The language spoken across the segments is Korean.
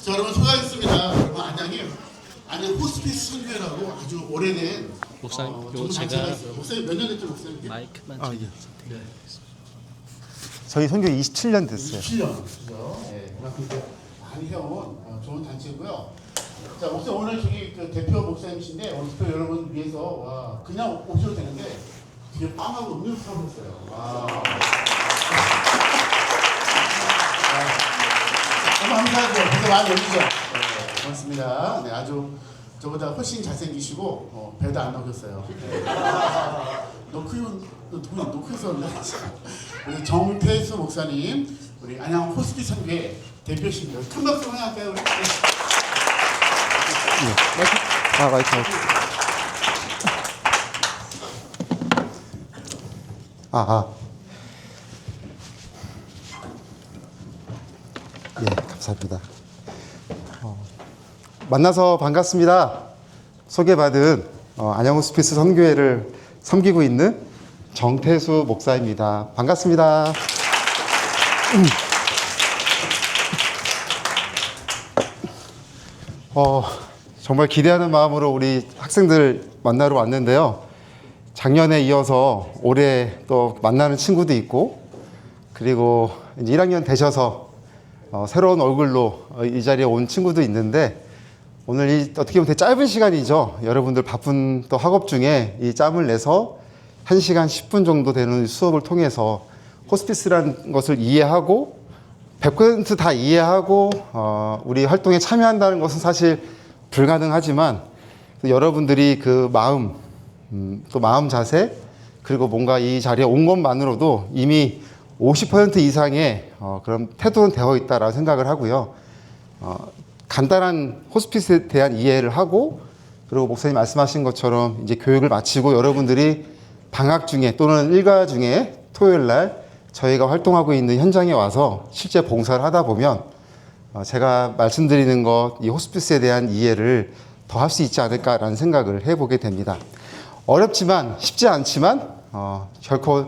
자, 여러분 소개하겠습니다. 여러분 안양 호스피스 선교회라고 아주 오래된 목사님, 전문 단체가 있어요. 목사님 몇 년 됐죠, 목사님? 마이크만 예. 네. 저희 선교 27년 됐어요. 27년, 그죠? 네, 그만큼 이제 많이 해온 좋은 단체고요. 자, 목사님 오늘 저기 그 대표 목사님이신데 오늘 특별히 여러분 위해서 그냥 오셔도 되는데 뒤에 빵하고 음료수 사오셨어요. 와. 너무 감사하고 고생 많이 해주죠. 네, 고맙습니다. 네, 아주 저보다 훨씬 잘생기시고 배도 안 나오셨어요. 노크였었는데 우리 정태수 목사님, 우리 안양 호스피스 선교회 대표십니다. 큰 박수 환영할까요? 우리? 마이크. 예, 감사합니다. 만나서 반갑습니다. 소개받은 안양 호스피스 선교회를 섬기고 있는 정태수 목사입니다. 반갑습니다. 정말 기대하는 마음으로 우리 학생들 만나러 왔는데요. 작년에 이어서 올해 또 만나는 친구도 있고, 그리고 이제 1학년 되셔서 새로운 얼굴로 이 자리에 온 친구도 있는데, 오늘 어떻게 보면 되게 짧은 시간이죠. 여러분들 바쁜 또 학업 중에 이 짬을 내서 1시간 10분 정도 되는 수업을 통해서 호스피스라는 것을 이해하고 100% 다 이해하고 우리 활동에 참여한다는 것은 사실 불가능하지만 여러분들이 그 마음, 또 마음 자세, 그리고 뭔가 이 자리에 온 것만으로도 이미 50% 이상의 그런 태도는 되어 있다라고 생각을 하고요. 간단한 호스피스에 대한 이해를 하고, 그리고 목사님 말씀하신 것처럼 이제 교육을 마치고 여러분들이 방학 중에 또는 일과 중에 토요일 날 저희가 활동하고 있는 현장에 와서 실제 봉사를 하다 보면 제가 말씀드리는 것, 이 호스피스에 대한 이해를 더 할 수 있지 않을까라는 생각을 해보게 됩니다. 어렵지만 쉽지 않지만 결코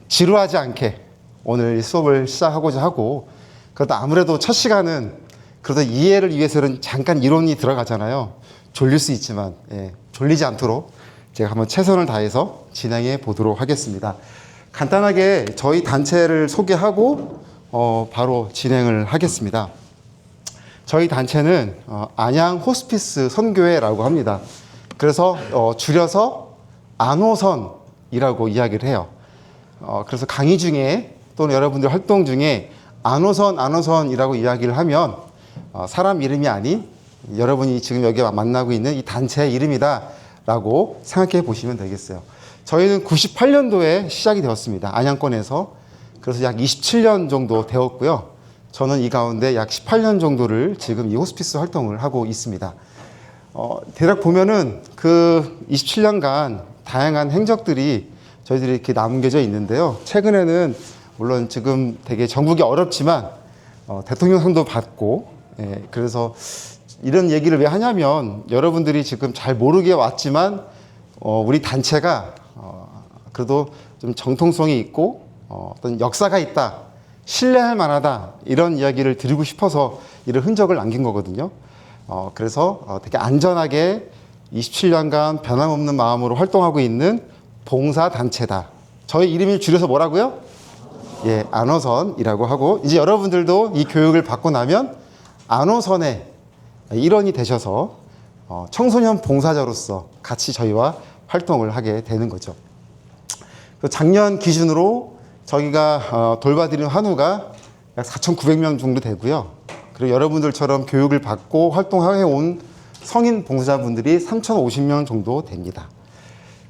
지루하지 않게 오늘 수업을 시작하고자 하고, 그러다 아무래도 첫 시간은 그러다 이해를 위해서는 잠깐 이론이 들어가잖아요. 졸릴 수 있지만 졸리지 않도록 제가 한번 최선을 다해서 진행해 보도록 하겠습니다. 간단하게 저희 단체를 소개하고 바로 진행을 하겠습니다. 저희 단체는 안양 호스피스 선교회라고 합니다. 그래서 줄여서 안호선이라고 이야기를 해요. 그래서 강의 중에 또는 여러분들 활동 중에 안호선이라고 이야기를 하면 사람 이름이 아닌 여러분이 지금 여기 만나고 있는 이 단체의 이름이다 라고 생각해 보시면 되겠어요. 저희는 98년도에 시작이 되었습니다. 안양권에서. 그래서 약 27년 정도 되었고요. 저는 이 가운데 약 18년 정도를 지금 이 호스피스 활동을 하고 있습니다. 대략 보면은 그 27년간 다양한 행적들이 저희들이 이렇게 남겨져 있는데요. 최근에는 물론 지금 되게 전국이 어렵지만 대통령상도 받고, 그래서 이런 얘기를 왜 하냐면 여러분들이 지금 잘 모르게 왔지만 우리 단체가 그래도 좀 정통성이 있고 어떤 역사가 있다, 신뢰할 만하다, 이런 이야기를 드리고 싶어서 이런 흔적을 남긴 거거든요. 그래서 되게 안전하게 27년간 변함없는 마음으로 활동하고 있는 봉사단체다. 저희 이름이 줄여서 뭐라고요? 예, 안호선이라고 하고, 이제 여러분들도 이 교육을 받고 나면 안호선의 일원이 되셔서 청소년 봉사자로서 같이 저희와 활동을 하게 되는 거죠. 작년 기준으로 저희가 돌봐드리는 한우가 약 4,900명 정도 되고요. 그리고 여러분들처럼 교육을 받고 활동해 온 성인 봉사자분들이 3,050명 정도 됩니다.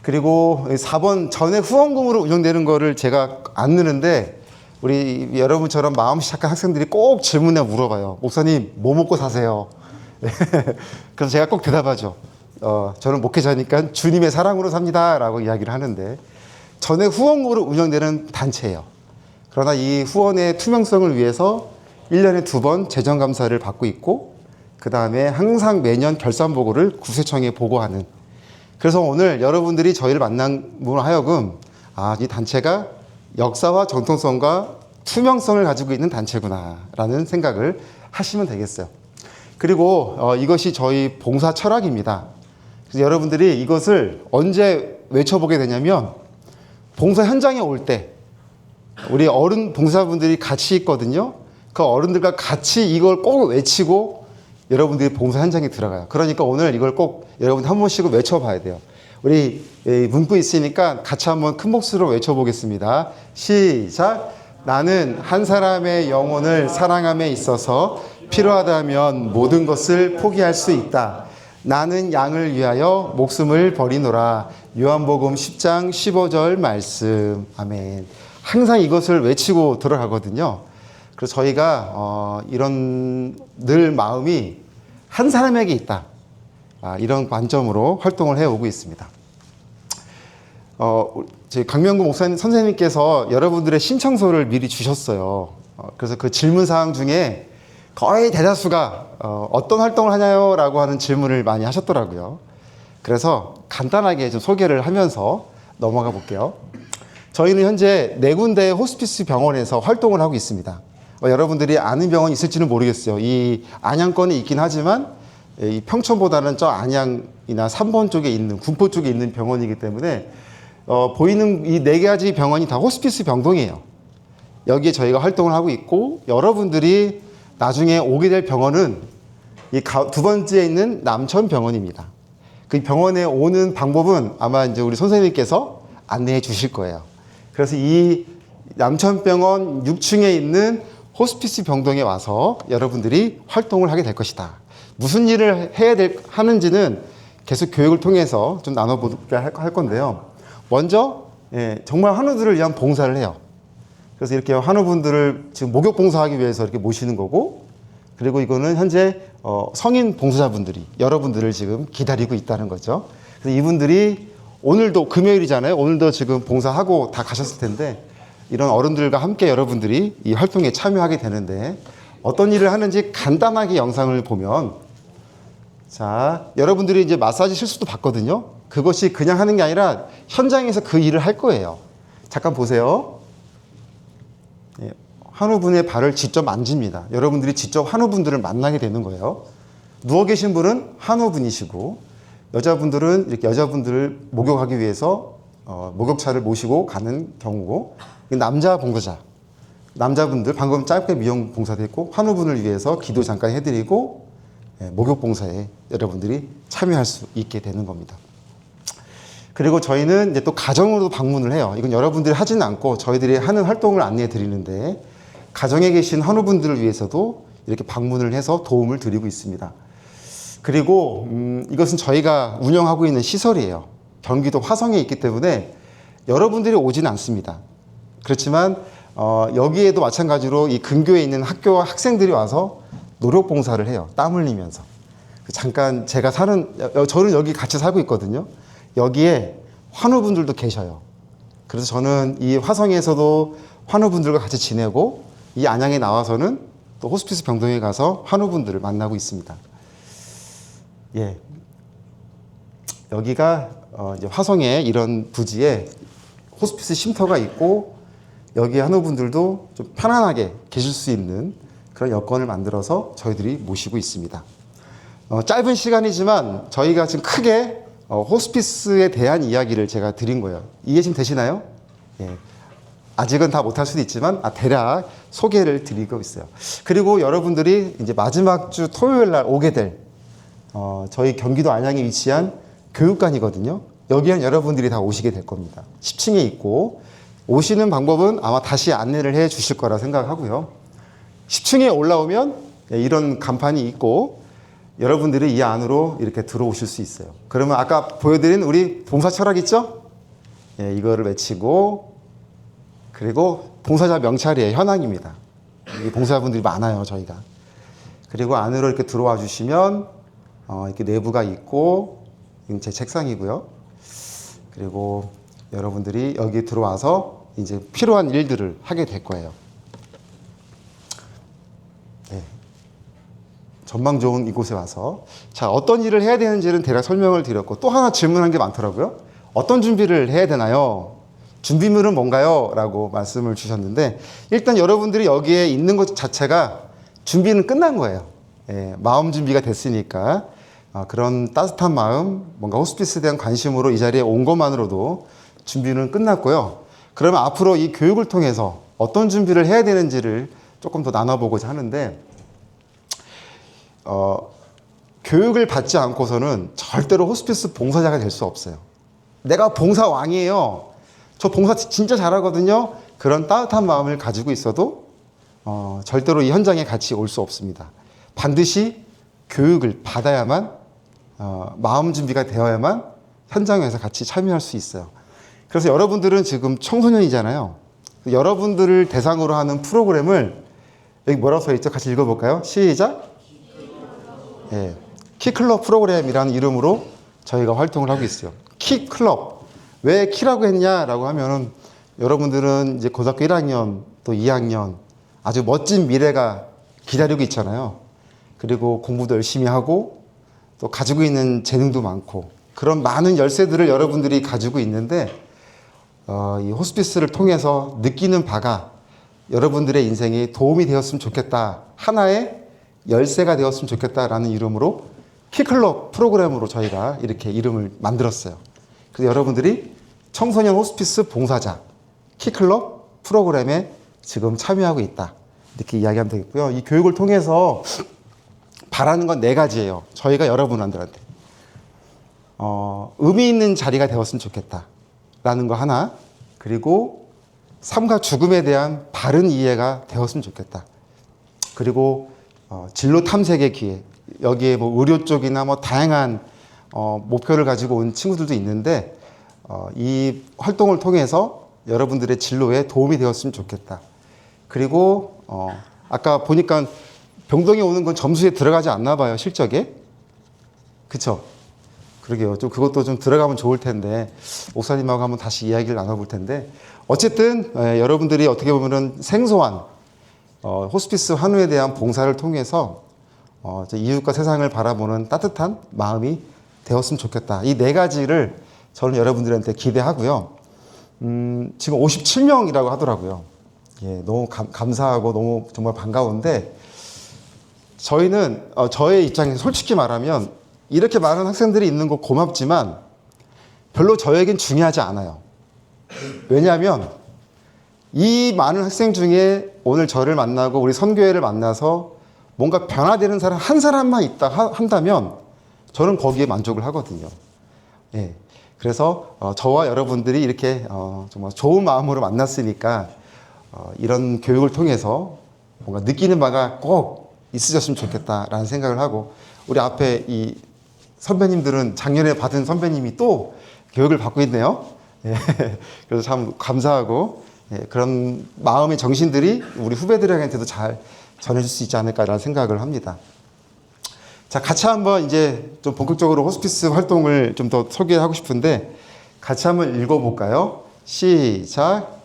그리고 4번 전액 후원금으로 운영되는 거를 제가 안 넣는데, 우리 여러분처럼 마음씨 착한 학생들이 꼭 질문에 물어봐요. 목사님, 뭐 먹고 사세요? 그래서 제가 꼭 대답하죠. 저는 목회자니까 주님의 사랑으로 삽니다 라고 이야기를 하는데, 전액 후원금으로 운영되는 단체예요. 그러나 이 후원의 투명성을 위해서 1년에 2번 재정감사를 받고 있고, 그 다음에 항상 매년 결산보고를 구세청에 보고하는, 그래서 오늘 여러분들이 저희를 만남으로 하여금 이 단체가 역사와 정통성과 투명성을 가지고 있는 단체구나라는 생각을 하시면 되겠어요. 그리고 이것이 저희 봉사 철학입니다. 그래서 여러분들이 이것을 언제 외쳐보게 되냐면 봉사 현장에 올 때 우리 어른 봉사분들이 같이 있거든요. 그 어른들과 같이 이걸 꼭 외치고 여러분들이 봉사 현장에 들어가요. 그러니까 오늘 이걸 꼭 여러분 한 번씩은 외쳐봐야 돼요. 우리 문구 있으니까 같이 한번 큰 목소리로 외쳐보겠습니다. 시작! 나는 한 사람의 영혼을 사랑함에 있어서 필요하다면 모든 것을 포기할 수 있다. 나는 양을 위하여 목숨을 버리노라. 요한복음 10장 15절 말씀. 아멘. 항상 이것을 외치고 들어가거든요. 그래서 저희가 이런 늘 마음이 한 사람에게 있다. 이런 관점으로 활동을 해오고 있습니다. 저희 강명구 목사님 선생님께서 여러분들의 신청서를 미리 주셨어요. 그래서 그 질문 사항 중에 거의 대다수가 어떤 활동을 하냐요? 라고 하는 질문을 많이 하셨더라고요. 그래서 간단하게 좀 소개를 하면서 넘어가 볼게요. 저희는 현재 4군데 호스피스 병원에서 활동을 하고 있습니다. 여러분들이 아는 병원이 있을지는 모르겠어요. 이 안양권에 있긴 하지만 이 평촌보다는 저 안양이나 3번 쪽에 있는 군포 쪽에 있는 병원이기 때문에 보이는 이 4가지 병원이 다 호스피스 병동이에요. 여기에 저희가 활동을 하고 있고 여러분들이 나중에 오게 될 병원은 이 두 번째에 있는 남천병원입니다. 그 병원에 오는 방법은 아마 이제 우리 선생님께서 안내해 주실 거예요. 그래서 이 남천병원 6층에 있는 호스피스 병동에 와서 여러분들이 활동을 하게 될 것이다. 무슨 일을 하는지는 계속 교육을 통해서 좀 나눠보게 할 건데요. 먼저 정말 한우들을 위한 봉사를 해요. 그래서 이렇게 한우분들을 지금 목욕 봉사하기 위해서 이렇게 모시는 거고, 그리고 이거는 현재 성인 봉사자분들이 여러분들을 지금 기다리고 있다는 거죠. 그래서 이분들이 오늘도 금요일이잖아요. 오늘도 지금 봉사하고 다 가셨을 텐데 이런 어른들과 함께 여러분들이 이 활동에 참여하게 되는데 어떤 일을 하는지 간단하게 영상을 보면, 자, 여러분들이 이제 마사지 실수도 봤거든요. 그것이 그냥 하는 게 아니라 현장에서 그 일을 할 거예요. 잠깐 보세요. 한우분의 발을 직접 만집니다. 여러분들이 직접 한우분들을 만나게 되는 거예요. 누워 계신 분은 한우분이시고 여자분들은 이렇게 여자분들을 목욕하기 위해서 목욕차를 모시고 가는 경우고, 남자 봉사자, 남자분들 방금 짧게 미용 봉사도 했고 한우분을 위해서 기도 잠깐 해드리고 목욕 봉사에 여러분들이 참여할 수 있게 되는 겁니다. 그리고 저희는 이제 또 가정으로도 방문을 해요. 이건 여러분들이 하지는 않고 저희들이 하는 활동을 안내해 드리는데, 가정에 계신 한우분들을 위해서도 이렇게 방문을 해서 도움을 드리고 있습니다. 그리고 이것은 저희가 운영하고 있는 시설이에요. 경기도 화성에 있기 때문에 여러분들이 오지는 않습니다. 그렇지만 여기에도 마찬가지로 이 근교에 있는 학교와 학생들이 와서 노력 봉사를 해요. 땀 흘리면서. 잠깐 저는 여기 같이 살고 있거든요. 여기에 환우분들도 계셔요. 그래서 저는 이 화성에서도 환우분들과 같이 지내고 이 안양에 나와서는 또 호스피스 병동에 가서 환우분들을 만나고 있습니다. 예. 여기가 이제 화성에 이런 부지에 호스피스 쉼터가 있고 여기 한우분들도 좀 편안하게 계실 수 있는 그런 여건을 만들어서 저희들이 모시고 있습니다. 짧은 시간이지만 저희가 지금 크게 호스피스에 대한 이야기를 제가 드린 거예요. 이해 좀 되시나요? 예. 아직은 다 못할 수도 있지만 대략 소개를 드리고 있어요. 그리고 여러분들이 이제 마지막 주 토요일 날 오게 될 저희 경기도 안양에 위치한 교육관이거든요. 여기엔 여러분들이 다 오시게 될 겁니다. 10층에 있고 오시는 방법은 아마 다시 안내를 해 주실 거라 생각하고요. 10층에 올라오면 이런 간판이 있고 여러분들이 이 안으로 이렇게 들어오실 수 있어요. 그러면 아까 보여드린 우리 봉사 철학 있죠? 예, 이거를 외치고, 그리고 봉사자 명찰이에요. 현황입니다. 이 봉사자분들이 많아요, 저희가. 그리고 안으로 이렇게 들어와 주시면 이렇게 내부가 있고, 제 책상이고요. 그리고 여러분들이 여기 들어와서 이제 필요한 일들을 하게 될 거예요. 네. 전망 좋은 이곳에 와서 자, 어떤 일을 해야 되는지는 대략 설명을 드렸고 또 하나 질문한 게 많더라고요. 어떤 준비를 해야 되나요? 준비물은 뭔가요? 라고 말씀을 주셨는데 일단 여러분들이 여기에 있는 것 자체가 준비는 끝난 거예요. 예, 마음 준비가 됐으니까 그런 따뜻한 마음, 뭔가 호스피스에 대한 관심으로 이 자리에 온 것만으로도 준비는 끝났고요. 그러면 앞으로 이 교육을 통해서 어떤 준비를 해야 되는지를 조금 더 나눠보고자 하는데 교육을 받지 않고서는 절대로 호스피스 봉사자가 될 수 없어요. 내가 봉사왕이에요. 저 봉사 진짜 잘하거든요. 그런 따뜻한 마음을 가지고 있어도 절대로 이 현장에 같이 올 수 없습니다. 반드시 교육을 받아야만 마음 준비가 되어야만 현장에서 같이 참여할 수 있어요. 그래서 여러분들은 지금 청소년이잖아요. 여러분들을 대상으로 하는 프로그램을 여기 뭐라고 써 있죠? 같이 읽어볼까요? 시작! 예, 키클럽 프로그램이라는 이름으로 저희가 활동을 하고 있어요. 키클럽. 왜 키라고 했냐라고 하면은 여러분들은 이제 고등학교 1학년 또 2학년 아주 멋진 미래가 기다리고 있잖아요. 그리고 공부도 열심히 하고 또 가지고 있는 재능도 많고 그런 많은 열쇠들을 여러분들이 가지고 있는데 이 호스피스를 통해서 느끼는 바가 여러분들의 인생에 도움이 되었으면 좋겠다. 하나의 열쇠가 되었으면 좋겠다라는 이름으로 키클럽 프로그램으로 저희가 이렇게 이름을 만들었어요. 그래서 여러분들이 청소년 호스피스 봉사자 키클럽 프로그램에 지금 참여하고 있다. 이렇게 이야기하면 되겠고요. 이 교육을 통해서 바라는 건 4가지예요. 저희가 여러분들한테 의미 있는 자리가 되었으면 좋겠다라는 거 하나, 그리고 삶과 죽음에 대한 바른 이해가 되었으면 좋겠다. 그리고 진로 탐색의 기회, 여기에 뭐 의료 쪽이나 뭐 다양한 목표를 가지고 온 친구들도 있는데 이 활동을 통해서 여러분들의 진로에 도움이 되었으면 좋겠다. 그리고 아까 보니까 병동에 오는 건 점수에 들어가지 않나 봐요, 실적에. 그쵸? 그러게요. 좀 그것도 좀 들어가면 좋을 텐데 목사님하고 한번 다시 이야기를 나눠볼 텐데 어쨌든 여러분들이 어떻게 보면은 생소한 호스피스 환우에 대한 봉사를 통해서 이웃과 세상을 바라보는 따뜻한 마음이 되었으면 좋겠다. 이 4가지를 저는 여러분들한테 기대하고요. 지금 57명이라고 하더라고요. 예, 너무 감사하고 너무 정말 반가운데 저희는 저의 입장에서 솔직히 말하면 이렇게 많은 학생들이 있는 거 고맙지만 별로 저에겐 중요하지 않아요. 왜냐하면 이 많은 학생 중에 오늘 저를 만나고 우리 선교회를 만나서 뭔가 변화되는 사람 한 사람만 있다 한다면 저는 거기에 만족을 하거든요. 예. 그래서 저와 여러분들이 이렇게 정말 좋은 마음으로 만났으니까 이런 교육을 통해서 뭔가 느끼는 바가 꼭 있으셨으면 좋겠다라는 생각을 하고 우리 앞에 이 선배님들은 작년에 받은 선배님이 또 교육을 받고 있네요. 예. 그래서 참 감사하고 그런 마음의 정신들이 우리 후배들에게도 잘 전해줄 수 있지 않을까라는 생각을 합니다. 자, 같이 한번 이제 좀 본격적으로 호스피스 활동을 좀 더 소개하고 싶은데 같이 한번 읽어볼까요? 시작.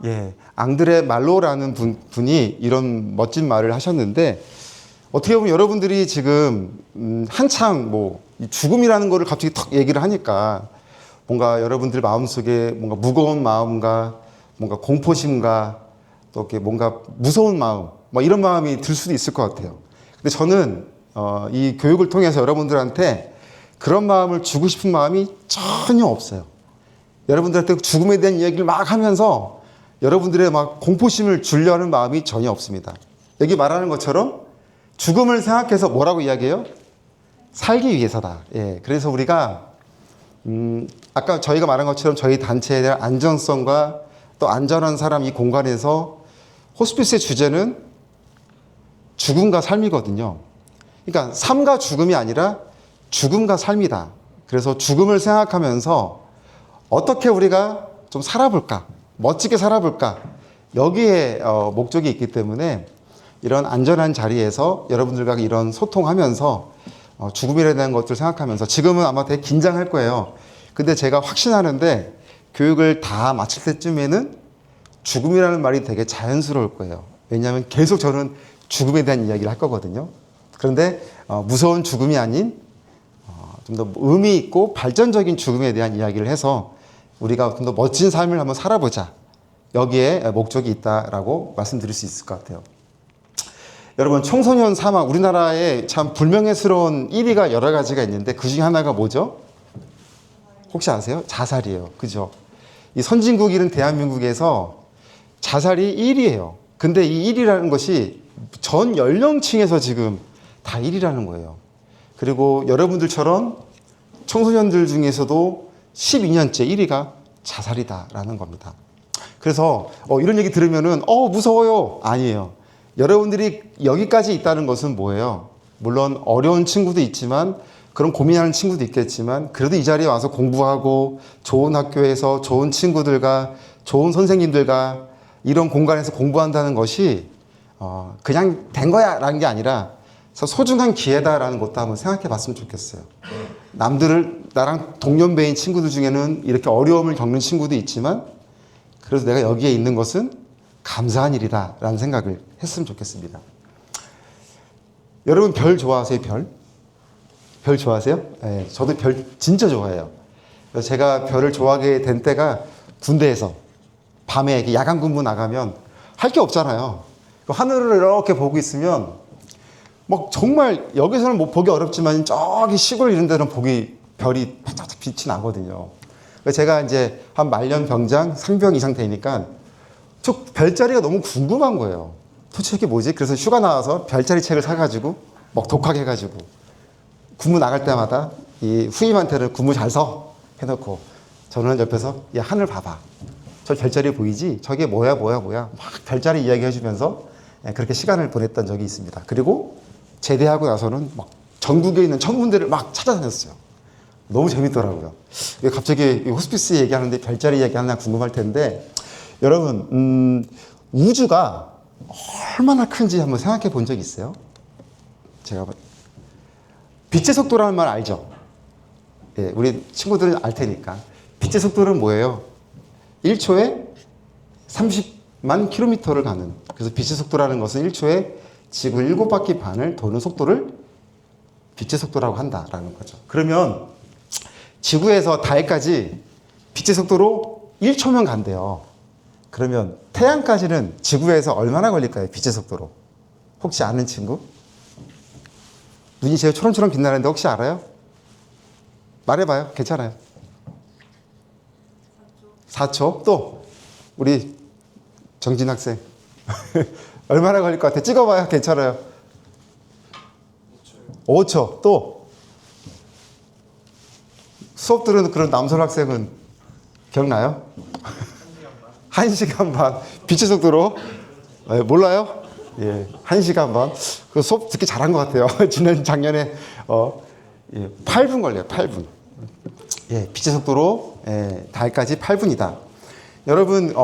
예, 앙드레 말로라는 분이 이런 멋진 말을 하셨는데 어떻게 보면 여러분들이 지금 한창 뭐 죽음이라는 거를 갑자기 턱 얘기를 하니까 뭔가 여러분들 마음속에 뭔가 무거운 마음과 뭔가 공포심과 또 이렇게 뭔가 무서운 마음 뭐 이런 마음이 들 수도 있을 것 같아요. 근데 저는 이 교육을 통해서 여러분들한테 그런 마음을 주고 싶은 마음이 전혀 없어요. 여러분들한테 죽음에 대한 이야기를 막 하면서 여러분들의 막 공포심을 주려는 마음이 전혀 없습니다. 여기 말하는 것처럼 죽음을 생각해서 뭐라고 이야기해요? 살기 위해서다. 예, 그래서 우리가 아까 저희가 말한 것처럼 저희 단체에 대한 안전성과 또 안전한 사람 이 공간에서 호스피스의 주제는 죽음과 삶이거든요. 그러니까 삶과 죽음이 아니라 죽음과 삶이다. 그래서 죽음을 생각하면서 어떻게 우리가 좀 살아볼까? 멋지게 살아볼까? 여기에 목적이 있기 때문에 이런 안전한 자리에서 여러분들과 이런 소통하면서 죽음에 대한 것들 생각하면서 지금은 아마 되게 긴장할 거예요. 근데 제가 확신하는데 교육을 다 마칠 때쯤에는 죽음이라는 말이 되게 자연스러울 거예요. 왜냐하면 계속 저는 죽음에 대한 이야기를 할 거거든요. 그런데 무서운 죽음이 아닌 좀 더 의미 있고 발전적인 죽음에 대한 이야기를 해서 우리가 좀 더 멋진 삶을 한번 살아보자. 여기에 목적이 있다라고 말씀드릴 수 있을 것 같아요. 여러분, 청소년 사망, 우리나라에 참 불명예스러운 1위가 여러 가지가 있는데 그 중에 하나가 뭐죠? 혹시 아세요? 자살이에요. 그죠? 이 선진국이란 대한민국에서 자살이 1위예요. 근데 이 1위라는 것이 전 연령층에서 지금 다 1위라는 거예요. 그리고 여러분들처럼 청소년들 중에서도 12년째 1위가 자살이다라는 겁니다. 그래서 이런 얘기 들으면은 무서워요. 아니에요. 여러분들이 여기까지 있다는 것은 뭐예요? 물론 어려운 친구도 있지만 그런 고민하는 친구도 있겠지만 그래도 이 자리에 와서 공부하고 좋은 학교에서 좋은 친구들과 좋은 선생님들과 이런 공간에서 공부한다는 것이 그냥 된 거야 라는 게 아니라 소중한 기회다라는 것도 한번 생각해 봤으면 좋겠어요. 남들을 나랑 동년배인 친구들 중에는 이렇게 어려움을 겪는 친구도 있지만 그래서 내가 여기에 있는 것은 감사한 일이다 라는 생각을 했으면 좋겠습니다. 여러분 별 좋아하세요? 별 좋아하세요? 네, 저도 별 진짜 좋아해요. 그래서 제가 별을 좋아하게 된 때가 군대에서 밤에 이렇게 야간 근무 나가면 할 게 없잖아요. 하늘을 이렇게 보고 있으면 막 정말 여기서는 못 보기 어렵지만 저기 시골 이런 데는 별이 반짝반짝 빛이 나거든요. 그래서 제가 이제 한 말년 병장, 상병 이상 되니까 저 별자리가 너무 궁금한 거예요. 도대체 이게 뭐지? 그래서 휴가 나와서 별자리 책을 사가지고 막 독학해가지고 군무 나갈 때마다 이 후임한테는 군무 잘 서 해놓고 저는 옆에서 야 하늘 봐봐. 저 별자리 보이지? 저게 뭐야 막 별자리 이야기 해주면서 그렇게 시간을 보냈던 적이 있습니다. 그리고 제대하고 나서는 막 전국에 있는 천군데를 막 찾아다녔어요. 너무 재밌더라고요. 갑자기 호스피스 얘기하는데 별자리 얘기하나 궁금할 텐데 여러분 우주가 얼마나 큰지 한번 생각해 본 적 있어요? 제가 빛의 속도라는 말 알죠? 예, 우리 친구들은 알 테니까. 빛의 속도는 뭐예요? 1초에 30만 킬로미터를 가는. 그래서 빛의 속도라는 것은 1초에 지구 7바퀴 반을 도는 속도를 빛의 속도라고 한다라는 거죠. 그러면 지구에서 달까지 빛의 속도로 1초면 간대요. 그러면 태양까지는 지구에서 얼마나 걸릴까요? 빛의 속도로. 혹시 아는 친구? 눈이 제일 초롱초롱 빛나는데 혹시 알아요? 말해봐요. 괜찮아요. 4초. 또 우리 정진 학생 얼마나 걸릴 것 같아? 찍어봐요. 괜찮아요. 5초. 또 수업 들은 그런 남선 학생은 기억나요? 1시간 반. 빛의 속도로. 몰라요? 예, 1시간 반. 그 수업 듣기 잘한 것 같아요. 지난 작년에 8분 걸려요. 8분. 예, 빛의 속도로 달까지 8분이다. 여러분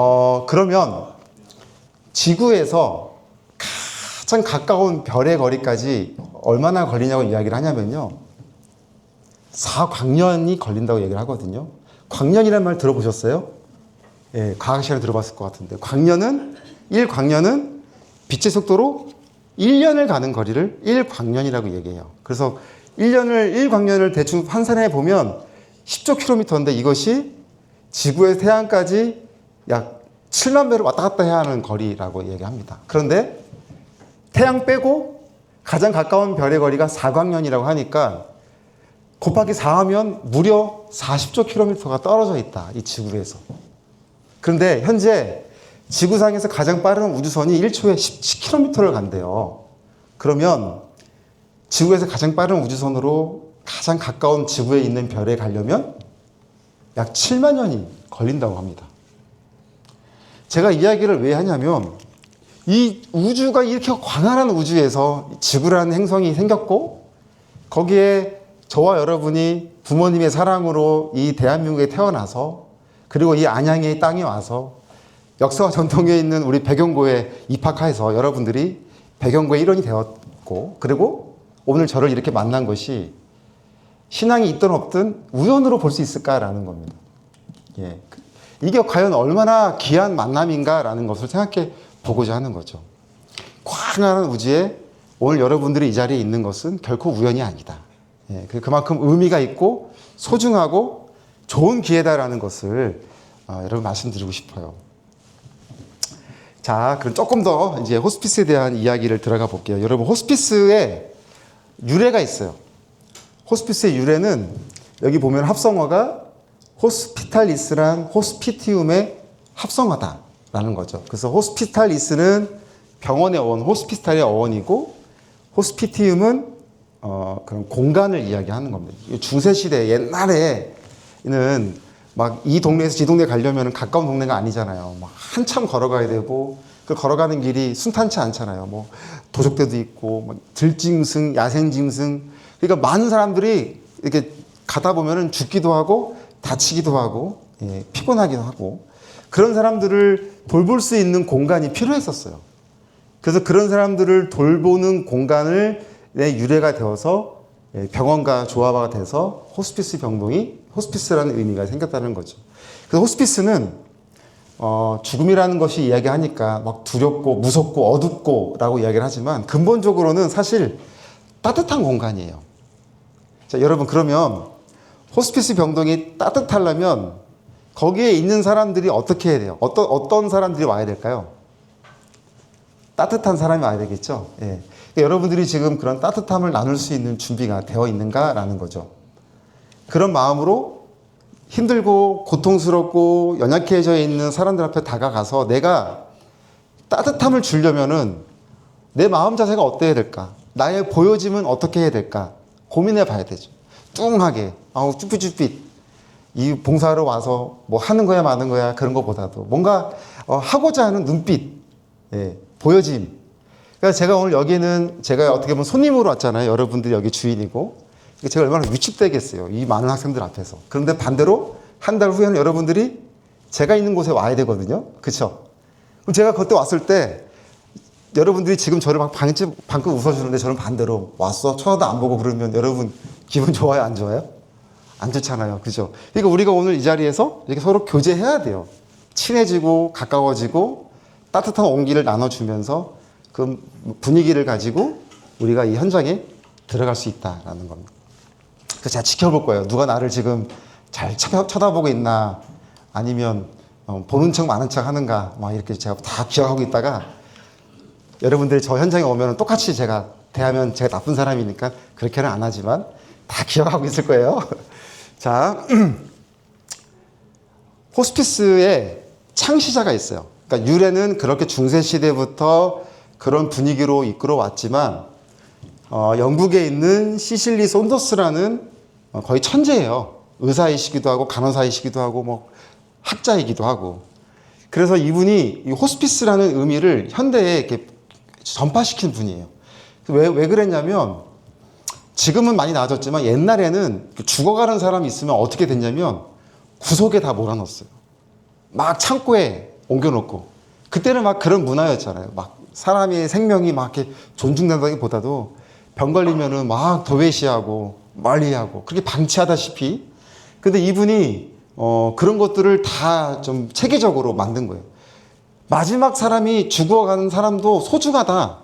그러면 지구에서 가장 가까운 별의 거리까지 얼마나 걸리냐고 이야기를 하냐면요. 4광년이 걸린다고 얘기를 하거든요. 광년이라는 말 들어보셨어요? 예, 과학 시간에 들어봤을 것 같은데 1광년은 빛의 속도로 1년을 가는 거리를 1광년이라고 얘기해요. 그래서 1광년을 대충 환산해 보면 10조 킬로미터인데 이것이 지구에서 태양까지 약 7만 배를 왔다 갔다 해야 하는 거리라고 얘기합니다. 그런데 태양 빼고 가장 가까운 별의 거리가 4광년이라고 하니까 곱하기 4하면 무려 40조 킬로미터가 떨어져 있다. 이 지구에서. 그런데 현재 지구상에서 가장 빠른 우주선이 1초에 10km를 간대요. 그러면 지구에서 가장 빠른 우주선으로 가장 가까운 지구에 있는 별에 가려면 약 7만 년이 걸린다고 합니다. 제가 이야기를 왜 하냐면 이 우주가 이렇게 광활한 우주에서 지구라는 행성이 생겼고 거기에 저와 여러분이 부모님의 사랑으로 이 대한민국에 태어나서 그리고 이 안양의 땅에 와서 역사와 전통에 있는 우리 배경고에 입학해서 여러분들이 배경고의 일원이 되었고 그리고 오늘 저를 이렇게 만난 것이 신앙이 있든 없든 우연으로 볼 수 있을까라는 겁니다. 예. 이게 과연 얼마나 귀한 만남인가라는 것을 생각해 보고자 하는 거죠. 광활한 우주에 오늘 여러분들이 이 자리에 있는 것은 결코 우연이 아니다. 예, 그만큼 의미가 있고 소중하고 좋은 기회다라는 것을 여러분 말씀드리고 싶어요. 자, 그럼 조금 더 이제 호스피스에 대한 이야기를 들어가 볼게요. 여러분, 호스피스에 유래가 있어요. 호스피스의 유래는 여기 보면 합성어가 호스피탈리스란 호스피티움의 합성어다라는 거죠. 그래서 호스피탈리스는 병원의 어원, 호스피탈의 어원이고, 호스피티움은 그런 공간을 이야기하는 겁니다. 중세시대 옛날에는 막 이 동네에서 저 동네 가려면 가까운 동네가 아니잖아요. 막 한참 걸어가야 되고, 그 걸어가는 길이 순탄치 않잖아요. 뭐 도적대도 있고, 막 들짐승, 야생짐승. 그러니까 많은 사람들이 이렇게 가다 보면은 죽기도 하고, 다치기도 하고, 예, 피곤하기도 하고, 그런 사람들을 돌볼 수 있는 공간이 필요했었어요. 그래서 그런 사람들을 돌보는 공간을 내 유래가 되어서 병원과 조화가 돼서 호스피스 병동이 호스피스라는 의미가 생겼다는 거죠. 그래서 호스피스는 죽음이라는 것이 이야기하니까 막 두렵고 무섭고 어둡고 라고 이야기를 하지만 근본적으로는 사실 따뜻한 공간이에요. 자, 여러분, 그러면 호스피스 병동이 따뜻하려면 거기에 있는 사람들이 어떻게 해야 돼요? 어떤 사람들이 와야 될까요? 따뜻한 사람이 와야 되겠죠. 예. 그러니까 여러분들이 지금 그런 따뜻함을 나눌 수 있는 준비가 되어 있는가라는 거죠. 그런 마음으로 힘들고 고통스럽고 연약해져 있는 사람들 앞에 다가가서 내가 따뜻함을 주려면은 내 마음 자세가 어때야 될까? 나의 보여짐은 어떻게 해야 될까? 고민해 봐야 되죠. 뚱하게, 쭈삣쭈삣 이 봉사하러 와서 뭐 하는 거야 마는 거야 그런 것보다도 뭔가 하고자 하는 눈빛, 예, 보여짐. 그러니까 제가 오늘 여기는 제가 어떻게 보면 손님으로 왔잖아요. 여러분들이 여기 주인이고. 제가 얼마나 위축되겠어요. 이 많은 학생들 앞에서. 그런데 반대로 한 달 후에는 여러분들이 제가 있는 곳에 와야 되거든요. 그렇죠? 그럼 제가 그때 왔을 때 여러분들이 지금 저를 막 방금 웃어주는데 저는 반대로 왔어? 쳐다도 안 보고 그러면 여러분 기분 좋아요? 안 좋아요? 안 좋잖아요. 그죠? 그러니까 우리가 오늘 이 자리에서 이렇게 서로 교제해야 돼요. 친해지고 가까워지고 따뜻한 온기를 나눠주면서 그 분위기를 가지고 우리가 이 현장에 들어갈 수 있다라는 겁니다. 그래서 제가 지켜볼 거예요. 누가 나를 지금 잘 쳐다보고 있나 아니면 보는 척 마는 척 하는가 막 이렇게 제가 다 기억하고 있다가 여러분들이 저 현장에 오면 똑같이 제가 대하면 제가 나쁜 사람이니까 그렇게는 안 하지만 다 기억하고 있을 거예요. 자, 호스피스의 창시자가 있어요. 그러니까 유래는 그렇게 중세시대부터 그런 분위기로 이끌어 왔지만 영국에 있는 시실리 손더스라는 거의 천재예요. 의사이시기도 하고 간호사이시기도 하고 뭐 학자이기도 하고. 그래서 이분이 이 호스피스라는 의미를 현대에 이렇게 전파시킨 분이에요. 왜 그랬냐면 지금은 많이 나아졌지만 옛날에는 죽어가는 사람이 있으면 어떻게 됐냐면 구석에 다 몰아넣었어요. 막 창고에 옮겨놓고. 그때는 막 그런 문화였잖아요. 막 사람의 생명이 막 이렇게 존중된다기보다도 병 걸리면은 막 도외시하고 멀리하고 그렇게 방치하다시피. 근데 이분이 그런 것들을 다 좀 체계적으로 만든 거예요. 마지막 사람이 죽어가는 사람도 소중하다.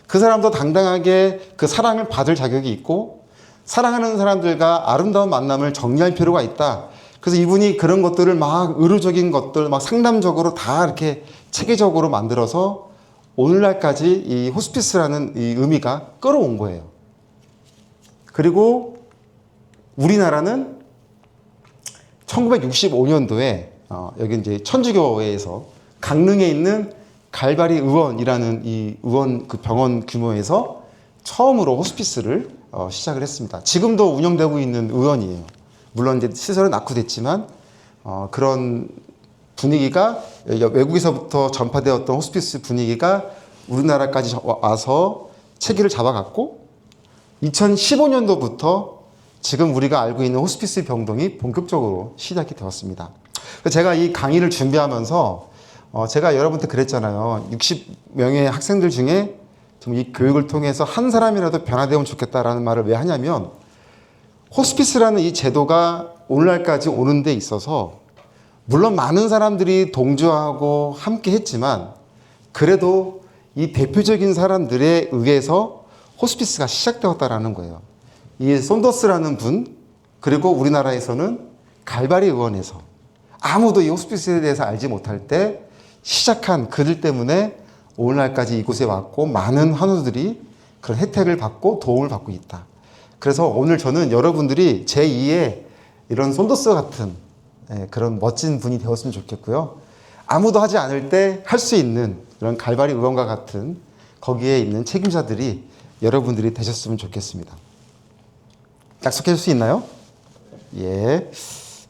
그 사람도 당당하게 그 사랑을 받을 자격이 있고 사랑하는 사람들과 아름다운 만남을 정리할 필요가 있다. 그래서 이분이 그런 것들을 막 의료적인 것들 막 상담적으로 다 이렇게 체계적으로 만들어서 오늘날까지 이 호스피스라는 이 의미가 끌어온 거예요. 그리고 우리나라는 1965년도에 여기 이제 천주교회에서 강릉에 있는 갈바리 의원이라는 이 의원 그 병원 규모에서 처음으로 호스피스를 시작을 했습니다. 지금도 운영되고 있는 의원이에요. 물론 이제 시설은 낙후됐지만 그런 분위기가 외국에서부터 전파되었던 호스피스 분위기가 우리나라까지 와서 체계를 잡아갔고 2015년도부터 지금 우리가 알고 있는 호스피스 병동이 본격적으로 시작이 되었습니다. 제가 이 강의를 준비하면서 제가 여러분한테 그랬잖아요. 60명의 학생들 중에 좀 이 교육을 통해서 한 사람이라도 변화되면 좋겠다라는 말을 왜 하냐면 호스피스라는 이 제도가 오늘날까지 오는 데 있어서 물론 많은 사람들이 동조하고 함께 했지만 그래도 이 대표적인 사람들에 의해서 호스피스가 시작되었다라는 거예요. 이 손더스라는 분, 그리고 우리나라에서는 갈바리 의원에서 아무도 이 호스피스에 대해서 알지 못할 때 시작한 그들 때문에 오늘날까지 이곳에 왔고 많은 환우들이 그런 혜택을 받고 도움을 받고 있다. 그래서 오늘 저는 여러분들이 제2의 이런 손더스 같은 그런 멋진 분이 되었으면 좋겠고요. 아무도 하지 않을 때 할 수 있는 그런 갈바리 의원과 같은 거기에 있는 책임자들이 여러분들이 되셨으면 좋겠습니다. 약속해 줄 수 있나요? 예,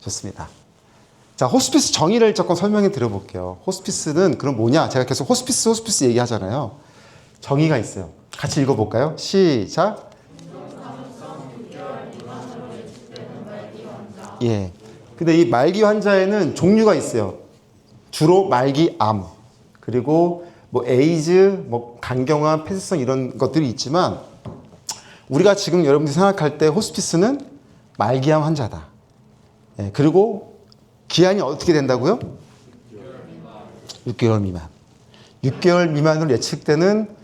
좋습니다. 자, 호스피스 정의를 조금 설명해 드려볼게요. 호스피스는 그럼 뭐냐? 제가 계속 호스피스 얘기하잖아요. 정의가 있어요. 같이 읽어볼까요? 시작. 예. 근데 이 말기 환자에는 종류가 있어요. 주로 말기 암, 그리고 뭐 에이즈, 뭐 간경화, 폐쇄성 이런 것들이 있지만 우리가 지금 여러분들이 생각할 때 호스피스는 말기암 환자다. 예. 그리고 기한이 어떻게 된다고요? 6개월 미만. 6개월 미만으로 예측되는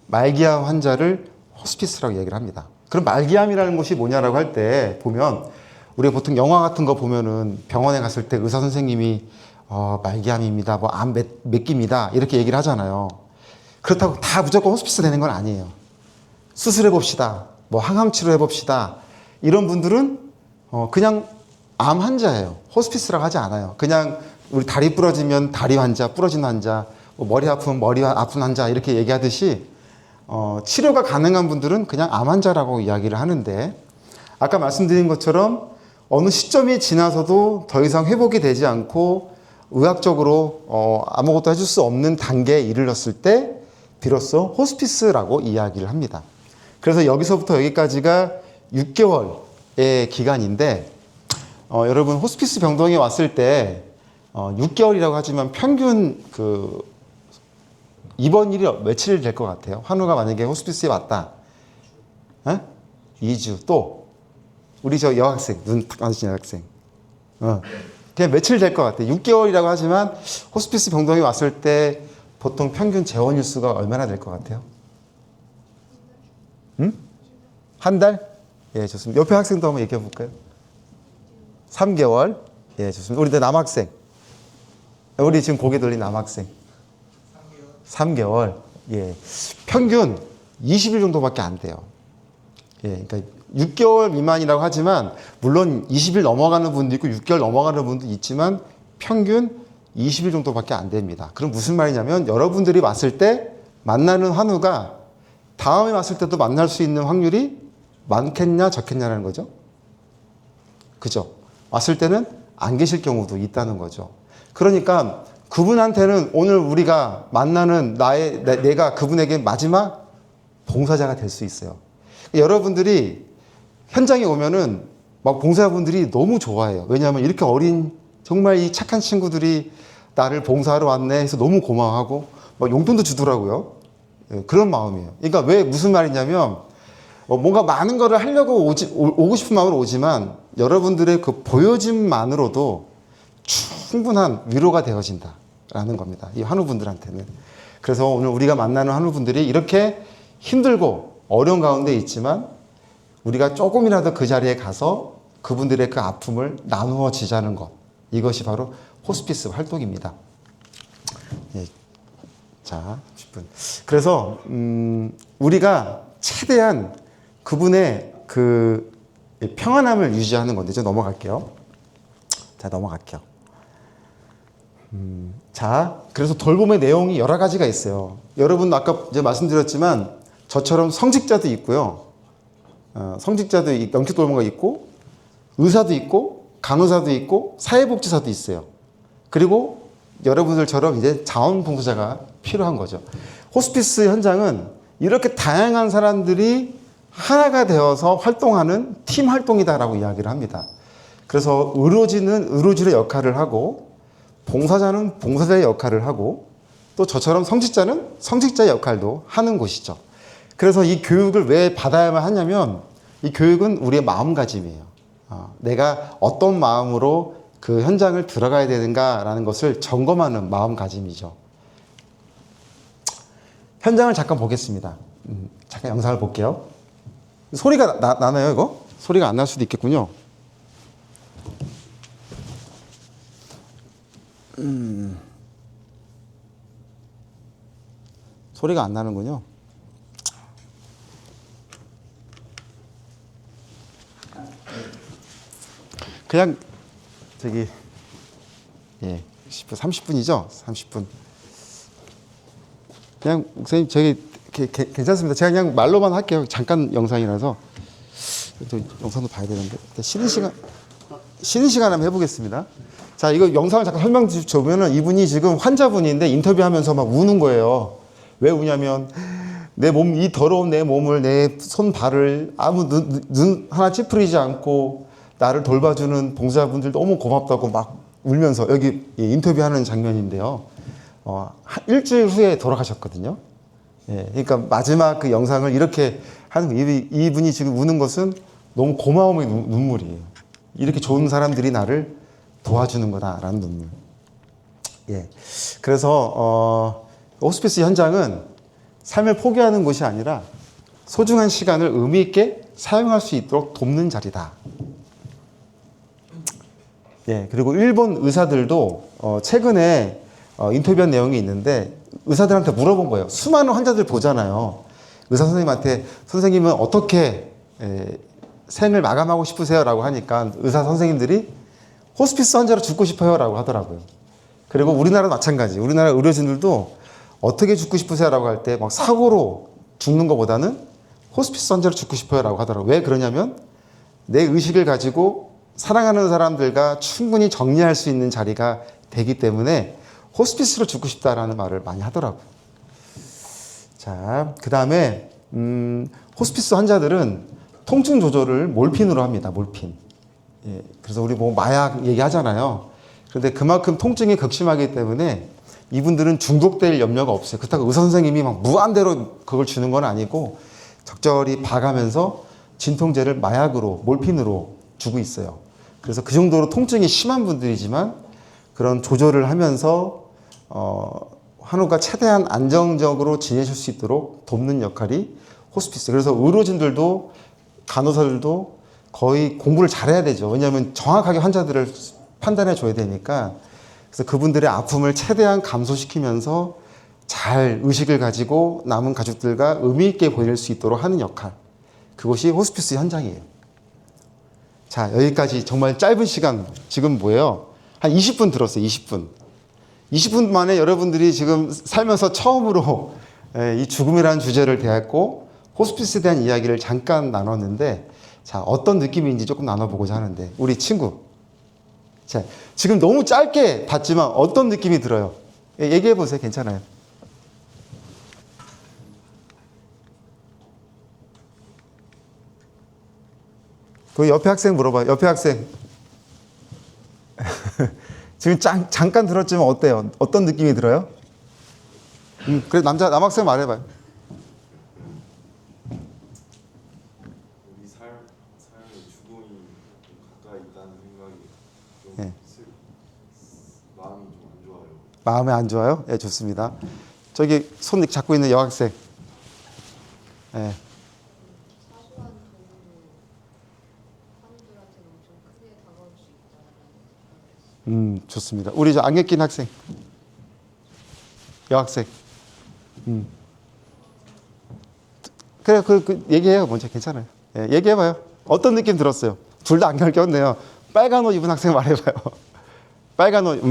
말기암 환자를 호스피스라고 얘기를 합니다. 그럼 말기암이라는 것이 뭐냐라고 할 때 보면 우리가 보통 영화 같은 거 보면은 병원에 갔을 때 의사 선생님이 말기암입니다. 뭐 암 몇 기입니다. 이렇게 얘기를 하잖아요. 그렇다고 다 무조건 호스피스 되는 건 아니에요. 수술해 봅시다. 뭐 항암 치료해 봅시다. 이런 분들은 그냥 암 환자예요. 호스피스라고 하지 않아요. 그냥 우리 다리 부러지면 다리 환자, 부러진 환자, 뭐 머리 아프면 머리 아픈 환자 이렇게 얘기하듯이 치료가 가능한 분들은 그냥 암 환자라고 이야기를 하는데 아까 말씀드린 것처럼 어느 시점이 지나서도 더 이상 회복이 되지 않고 의학적으로 아무것도 해줄 수 없는 단계에 이르렀을 때 비로소 호스피스라고 이야기를 합니다. 그래서 여기서부터 여기까지가 6개월의 기간인데 여러분 호스피스 병동에 왔을 때 6개월이라고 하지만 평균 그 입원일이 며칠 될 것 같아요? 환우가 만약에 호스피스에 왔다. 2주 또 우리 저 여학생 눈 딱 맞으신 여학생 그냥 며칠 될 것 같아요? 6개월이라고 하지만 호스피스 병동에 왔을 때 보통 평균 재원 일수가 얼마나 될 것 같아요? 한 달? 예, 좋습니다. 옆에 학생도 한번 얘기해 볼까요? 3개월? 예, 좋습니다. 우리 남학생. 우리 지금 고개 돌린 남학생. 3개월. 예. 평균 20일 정도밖에 안 돼요. 예, 그러니까 6개월 미만이라고 하지만 물론 20일 넘어가는 분도 있고 6개월 넘어가는 분도 있지만 평균 20일 정도밖에 안 됩니다. 그럼 무슨 말이냐면 여러분들이 왔을 때 만나는 환우가 다음에 왔을 때도 만날 수 있는 확률이 많겠냐 적겠냐라는 거죠. 그죠? 왔을 때는 안 계실 경우도 있다는 거죠. 그러니까 그분한테는 오늘 우리가 만나는 내가 그분에게 마지막 봉사자가 될 수 있어요. 여러분들이 현장에 오면은 막 봉사자분들이 너무 좋아해요. 왜냐하면 이렇게 어린 정말 이 착한 친구들이 나를 봉사하러 왔네 해서 너무 고마워하고 막 용돈도 주더라고요. 예, 그런 마음이에요. 그러니까 왜 무슨 말이냐면 뭔가 많은 거를 하려고 오고 싶은 마음으로 오지만 여러분들의 그 보여짐만으로도 충분한 위로가 되어진다라는 겁니다. 이 환우분들한테는. 그래서 오늘 우리가 만나는 환우분들이 이렇게 힘들고 어려운 가운데 있지만 우리가 조금이라도 그 자리에 가서 그분들의 그 아픔을 나누어 지자는 것. 이것이 바로 호스피스 활동입니다. 예. 자, 10분. 그래서 우리가 최대한 그분의 그 평안함을 유지하는 건데 이제 넘어갈게요. 자, 넘어갈게요. 자, 그래서 돌봄의 내용이 여러 가지가 있어요. 여러분 아까 이제 말씀드렸지만 저처럼 성직자도 있고요. 성직자도 영적 돌봄가 있고 의사도 있고 간호사도 있고 사회복지사도 있어요. 그리고 여러분들처럼 이제 자원봉사자가 필요한 거죠. 호스피스 현장은 이렇게 다양한 사람들이 하나가 되어서 활동하는 팀 활동이다라고 이야기를 합니다. 그래서 의료진은 의료진의 역할을 하고 봉사자는 봉사자의 역할을 하고 또 저처럼 성직자는 성직자의 역할도 하는 곳이죠. 그래서 이 교육을 왜 받아야만 하냐면 이 교육은 우리의 마음가짐이에요. 내가 어떤 마음으로 그 현장을 들어가야 되는가라는 것을 점검하는 마음가짐이죠. 현장을 잠깐 보겠습니다. 잠깐 영상을 볼게요. 소리가 나나요, 이거? 소리가 안 날 수도 있겠군요. 소리가 안 나는군요. 그냥 저기 10분, 30분이죠? 30분. 그냥 목사님 저기 괜찮습니다. 제가 그냥 말로만 할게요. 잠깐 영상이라서 또 영상도 봐야 되는데 쉬는 시간 한번 해보겠습니다. 자, 이거 영상을 잠깐 설명 주면은 이분이 지금 환자분인데 인터뷰하면서 막 우는 거예요. 왜 우냐면 내 몸, 이 더러운 내 몸을, 내 손, 발을 아무 눈 하나 찌푸리지 않고 나를 돌봐주는 봉사자분들 너무 고맙다고 막 울면서 여기 인터뷰하는 장면인데요. 일주일 후에 돌아가셨거든요. 예, 그러니까 마지막 그 영상을 이렇게 하는 거예요. 이분이 지금 우는 것은 너무 고마움의 눈물이에요. 이렇게 좋은 사람들이 나를 도와주는 거다라는 눈물. 예, 그래서 호스피스 현장은 삶을 포기하는 곳이 아니라 소중한 시간을 의미 있게 사용할 수 있도록 돕는 자리다. 예, 그리고 일본 의사들도 최근에 인터뷰한 내용이 있는데 의사들한테 물어본 거예요. 수많은 환자들 보잖아요. 의사 선생님한테 선생님은 어떻게 생을 마감하고 싶으세요? 라고 하니까 의사 선생님들이 호스피스 환자로 죽고 싶어요 라고 하더라고요. 그리고 우리나라도 마찬가지. 우리나라 의료진들도 어떻게 죽고 싶으세요? 라고 할 때 막 사고로 죽는 것보다는 호스피스 환자로 죽고 싶어요 라고 하더라고요. 왜 그러냐면 내 의식을 가지고 사랑하는 사람들과 충분히 정리할 수 있는 자리가 되기 때문에 호스피스로 죽고 싶다라는 말을 많이 하더라고요. 자, 그 다음에 호스피스 환자들은 통증 조절을 몰핀으로 합니다. 몰핀. 예, 그래서 우리 뭐 마약 얘기하잖아요. 그런데 그만큼 통증이 극심하기 때문에 이분들은 중독될 염려가 없어요. 그렇다고 의사 선생님이 막 무한대로 그걸 주는 건 아니고 적절히 봐가면서 진통제를 마약으로 몰핀으로 주고 있어요. 그래서 그 정도로 통증이 심한 분들이지만 그런 조절을 하면서 환우가 최대한 안정적으로 지내실 수 있도록 돕는 역할이 호스피스. 그래서 의료진들도 간호사들도 거의 공부를 잘해야 되죠. 왜냐하면 정확하게 환자들을 판단해 줘야 되니까. 그래서 그분들의 아픔을 최대한 감소시키면서 잘 의식을 가지고 남은 가족들과 의미 있게 보낼 수 있도록 하는 역할. 그것이 호스피스 현장이에요. 자, 여기까지 정말 짧은 시간, 지금 뭐예요? 한 20분 들었어요, 20분. 20분 만에 여러분들이 지금 살면서 처음으로 이 죽음이라는 주제를 대했고, 호스피스에 대한 이야기를 잠깐 나눴는데, 자, 어떤 느낌인지 조금 나눠보고자 하는데, 우리 친구. 자, 지금 너무 짧게 봤지만 어떤 느낌이 들어요? 얘기해보세요, 괜찮아요. 그 옆에 학생 물어봐요. 옆에 학생. 지금 잠깐 들었지만 어때요? 어떤 느낌이 들어요? 그래 남학생 말해봐요. 우리 삶의 죽음이 가까이 있다는 생각이 좀 네. 마음이 좀 안 좋아요. 마음에 안 좋아요? 예, 좋습니다. 저기 손 잡고 있는 여학생. 예. 사소한 도움도 환우들한테는 엄청 크게 다가올 수 있다는 생각을 했어요. 좋습니다. 우리 저 안개 낀 학생. 여학생. 그래, 그 얘기해요. 먼저 괜찮아요. 예, 얘기해봐요. 어떤 느낌 들었어요? 둘 다 안경 꼈네요. 빨간 옷 입은 학생 말해봐요. 빨간 옷,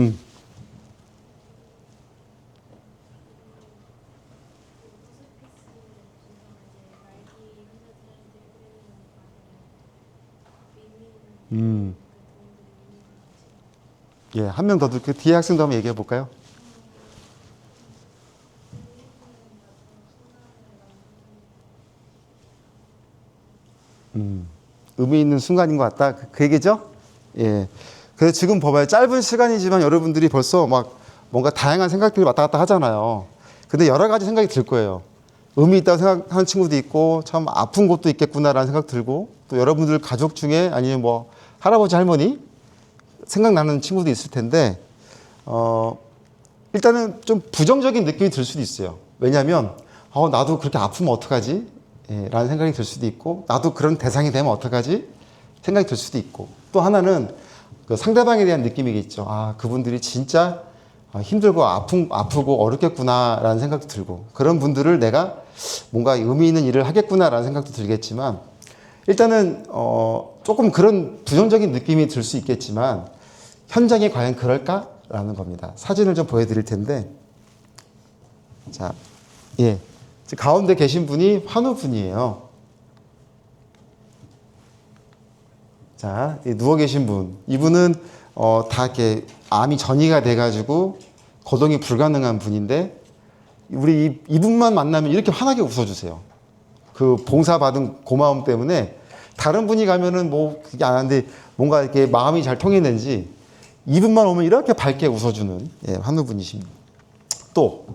예, 한 명 더, 그 뒤에 학생도 한번 얘기해 볼까요? 의미 있는 순간인 것 같다. 그 얘기죠? 예. 그래서 지금 봐봐요. 짧은 시간이지만 여러분들이 벌써 막 뭔가 다양한 생각들이 왔다 갔다 하잖아요. 근데 여러 가지 생각이 들 거예요. 의미 있다고 생각하는 친구도 있고, 참 아픈 곳도 있겠구나라는 생각 들고, 또 여러분들 가족 중에 아니면 뭐 할아버지, 할머니, 생각나는 친구도 있을 텐데 일단은 좀 부정적인 느낌이 들 수도 있어요. 왜냐하면 나도 그렇게 아프면 어떡하지? 라는 생각이 들 수도 있고, 나도 그런 대상이 되면 어떡하지? 생각이 들 수도 있고, 또 하나는 그 상대방에 대한 느낌이겠죠. 그분들이 진짜 힘들고 아프고 어렵겠구나라는 생각도 들고, 그런 분들을 내가 뭔가 의미 있는 일을 하겠구나라는 생각도 들겠지만, 일단은 조금 그런 부정적인 느낌이 들 수 있겠지만 현장이 과연 그럴까라는 겁니다. 사진을 좀 보여드릴 텐데, 자, 예, 가운데 계신 분이 환우 분이에요. 자, 누워 계신 분, 이분은 다 이렇게 암이 전이가 돼가지고 거동이 불가능한 분인데, 우리 이분만 만나면 이렇게 환하게 웃어주세요. 그 봉사받은 고마움 때문에 다른 분이 가면은 뭐 그게 안 하는데 뭔가 이렇게 마음이 잘 통했는지 이분만 오면 이렇게 밝게 웃어주는 환우 분이십니다. 또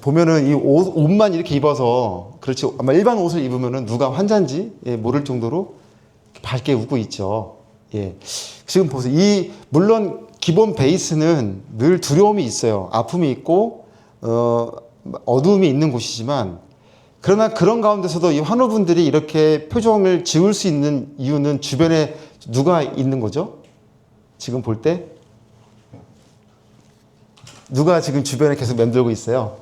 보면은 이 옷만 이렇게 입어서, 그렇지, 아마 일반 옷을 입으면은 누가 환자인지 모를 정도로 밝게 웃고 있죠. 지금 보세요. 물론 기본 베이스는 늘 두려움이 있어요. 아픔이 있고 어두움이 있는 곳이지만, 그러나 그런 가운데서도 이 환우분들이 이렇게 표정을 지을 수 있는 이유는 주변에 누가 있는 거죠? 지금 볼 때 누가 지금 주변에 계속 맴돌고 있어요?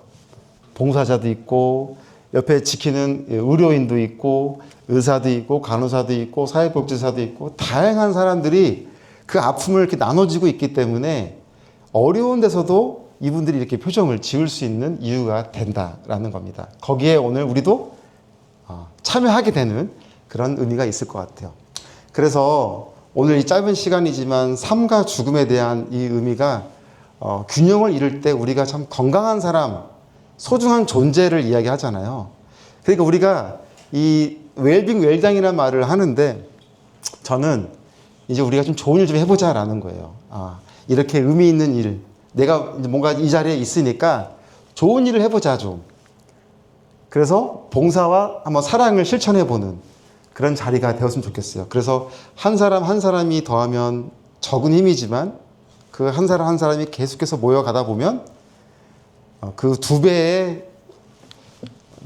봉사자도 있고, 옆에 지키는 의료인도 있고, 의사도 있고, 간호사도 있고, 사회복지사도 있고, 다양한 사람들이 그 아픔을 이렇게 나눠지고 있기 때문에 어려운 데서도 이분들이 이렇게 표정을 지을 수 있는 이유가 된다라는 겁니다. 거기에 오늘 우리도 참여하게 되는 그런 의미가 있을 것 같아요. 그래서 오늘 이 짧은 시간이지만 삶과 죽음에 대한 이 의미가 균형을 이룰 때 우리가 참 건강한 사람, 소중한 존재를 이야기하잖아요. 그러니까 우리가 이 웰빙 웰장이라는 말을 하는데, 저는 이제 우리가 좀 좋은 일 좀 해보자라는 거예요. 이렇게 의미 있는 일, 내가 뭔가 이 자리에 있으니까 좋은 일을 해보자 좀. 그래서 봉사와 한번 사랑을 실천해보는 그런 자리가 되었으면 좋겠어요. 그래서 한 사람 한 사람이 더하면 적은 힘이지만 그 한 사람 한 사람이 계속해서 모여가다 보면 그 2배의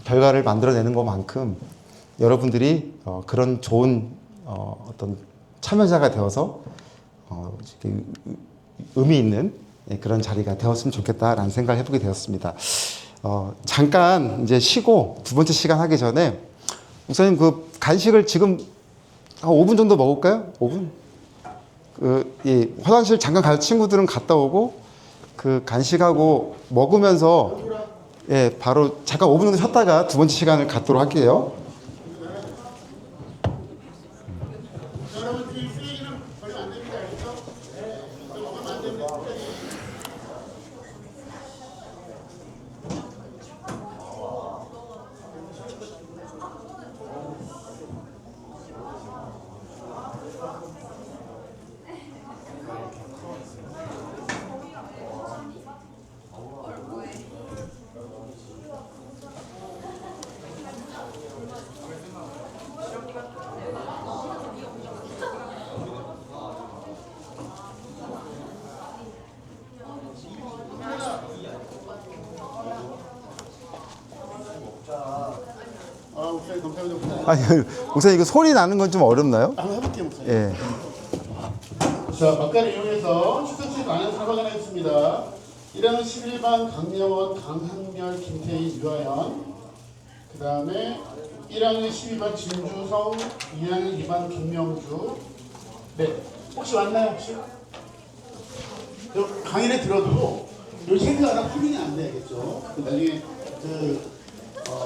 결과를 만들어내는 것만큼 여러분들이 그런 좋은 어떤 참여자가 되어서 의미 있는 그런 자리가 되었으면 좋겠다라는 생각을 해보게 되었습니다. 잠깐 이제 쉬고 두 번째 시간 하기 전에 목사님 그 간식을 지금 한 5분 정도 먹을까요? 5분? 화장실 잠깐 갈 친구들은 갔다 오고 그 간식하고 먹으면서 바로 잠깐 5분 정도 쉬었다가 두 번째 시간을 갖도록 할게요. 아니, 목사님 이거 소리 나는 건 좀 어렵나요? 한번 해볼게요, 목사님. 예. 자, 막간을 이용해서 출석실 안에서 사과가 있습니다. 1학년 11반 강명원, 강한별, 김태희, 유아연. 그 다음에 1학년 12반 진주성, 2학년 2반 김명주. 네, 혹시 왔나요, 혹시? 강의를 들어도 요 체크하다 확인이 안 돼야겠죠. 나중에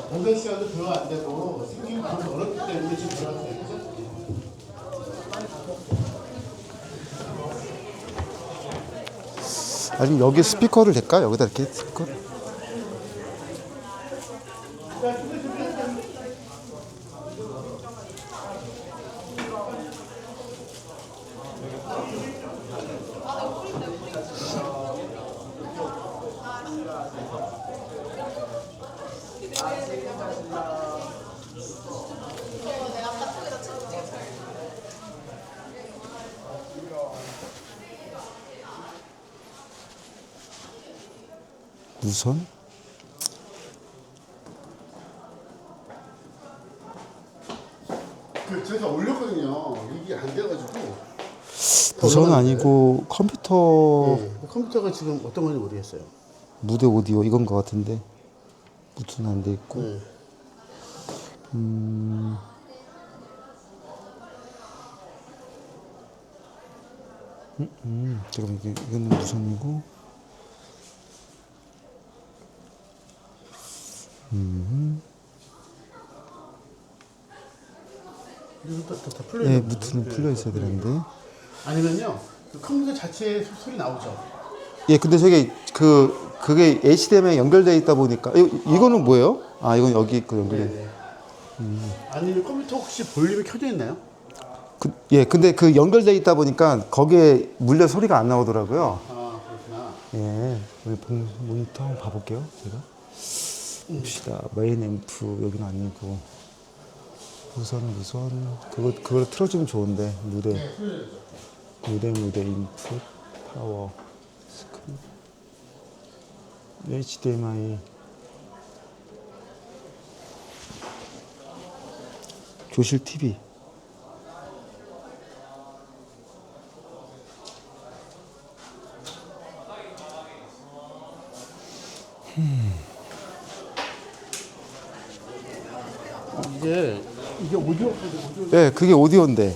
봉사 시간도 별로 안 되고 생기고 그런 어렵기 때문에 지금 들어왔어요. 그죠? 아니면 여기 스피커를 댈까? 여기다 이렇게 스피커? 무선? 제가 올렸거든요. 이게 안 돼가지고. 무선은 아니고 컴퓨터 네, 컴퓨터가 지금 어떤 건지 모르겠어요. 무대 오디오 이건 것 같은데 무선 안 돼 있고. 네. 잠깐만 이거는 무선이고. 이거 다 풀려 네, 있는 무트는 풀려 있어야 되는데. 아니면요, 그 컴퓨터 자체에 소리 나오죠. 예, 근데 저게 그게 HDMI 연결돼 있다 보니까 이거는 뭐예요? 아, 이건 여기 그 연결돼. 네네. 아니면 컴퓨터 혹시 볼륨이 켜져 있나요? 예, 근데 그 연결돼 있다 보니까 거기에 물려 소리가 안 나오더라고요. 아 그렇구나. 예, 우리 모니터 한번 봐볼게요. 제가 봅시다. 메인 앰프 여기는 아니고 무선 그걸 틀어주면 좋은데 무대 네, 틀려져. 무대 인풋 파워 스크린 HDMI 교실 TV 이게 오디오. 네, 그게 오디오인데.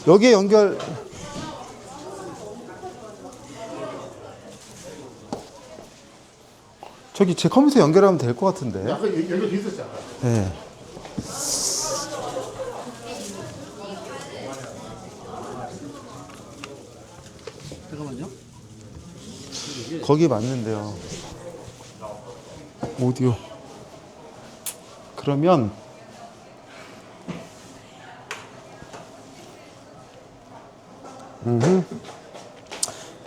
여기에 연결. 저기 제 컴퓨터 연결하면 될 것 같은데. 아까 연결돼 있었잖아. 네. 잠깐만요. 거기 맞는데요. 오디오. 그러면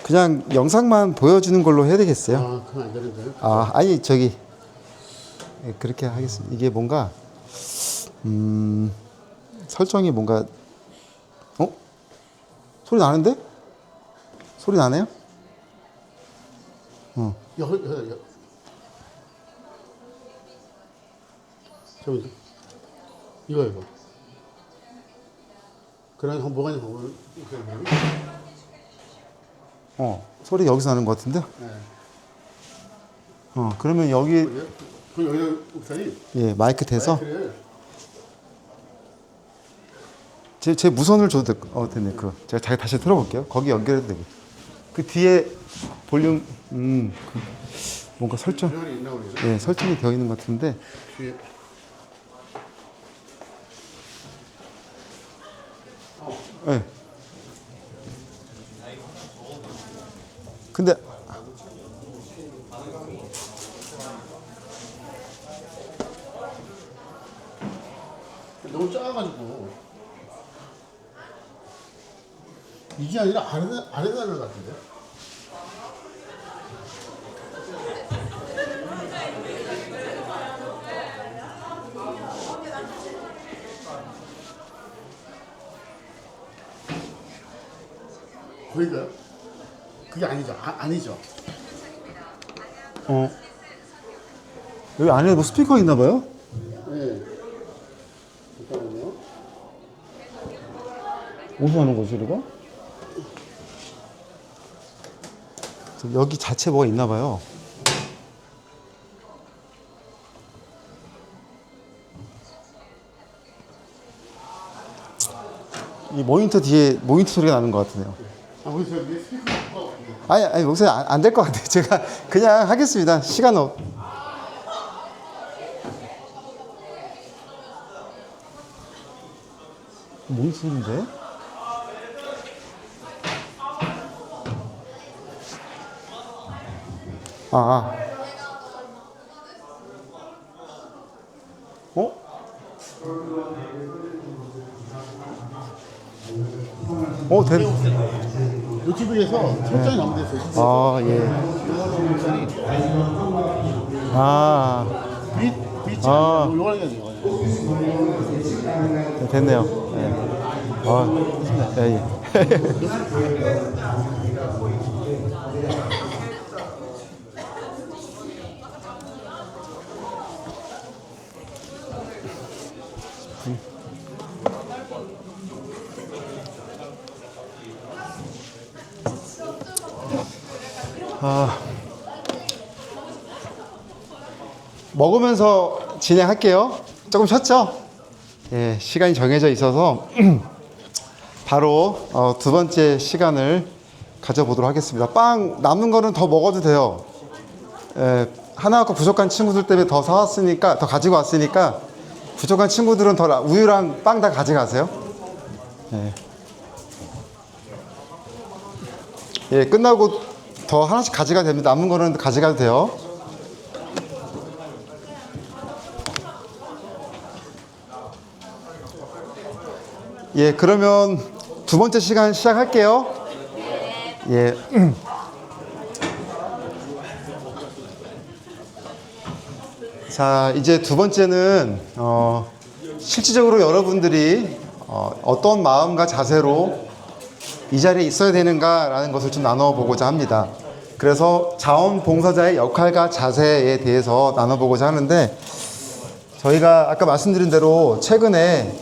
그냥 영상만 보여주는 걸로 해야 되겠어요. 아 그건 안 되는데요. 아, 아니 저기 예, 그렇게 하겠습니다. 이게 뭔가 설정이 뭔가 소리 나는데? 소리 나네요? 여. 잠깐만요. 이거. 그런 뭐가 있는 거 소리 여기서 나는 것 같은데? 네. 그러면 여기 그 여기다 목사님. 예 마이크 대서 마이크를 제 무선을 줘도 됐네. 제가 다시 틀어볼게요. 거기 연결해도 되고 그 뒤에 볼륨 뭔가 설정 조절이 있나 모르겠네. 예 설정이 되어 있는 것 같은데 뒤에. 예. 근데 너무 작아가지고 이게 아니라 아래다 하는 것 같은데. 보이가요? 그게 아니죠. 아니죠. 여기 안에 뭐 스피커 있나 봐요? 네. 잠깐만요. 어디서 하는 거지, 이거? 여기 자체 뭐가 있나 봐요. 이 모니터 뒤에 모니터 소리가 나는 것 같으네요. 우리 저 위에 스피커가 아니 목소리 안 될 것 같아요. 제가 그냥 하겠습니다. 시간 뭔 소리인데? 됐네. 노트북에서 설정이 잘못됐어요. 예. 빛이 아. 요거는 게 아니에요. 됐네요. 예. 예, 예. 먹으면서 진행할게요. 조금 쉬었죠? 예, 시간이 정해져 있어서 바로 두 번째 시간을 가져보도록 하겠습니다. 빵 남는 거는 더 먹어도 돼요. 예, 하나 갖고 부족한 친구들 때문에 더 사왔으니까, 더 가지고 왔으니까 부족한 친구들은 더 우유랑 빵 다 가져가세요. 예. 예, 끝나고 더 하나씩 가져가도 됩니다. 남은 거는 가져가도 돼요. 예, 그러면 두 번째 시간 시작할게요. 예. 자, 이제 두 번째는 실질적으로 여러분들이 어떤 마음과 자세로 이 자리에 있어야 되는가라는 것을 좀 나눠보고자 합니다. 그래서 자원봉사자의 역할과 자세에 대해서 나눠보고자 하는데, 저희가 아까 말씀드린 대로 최근에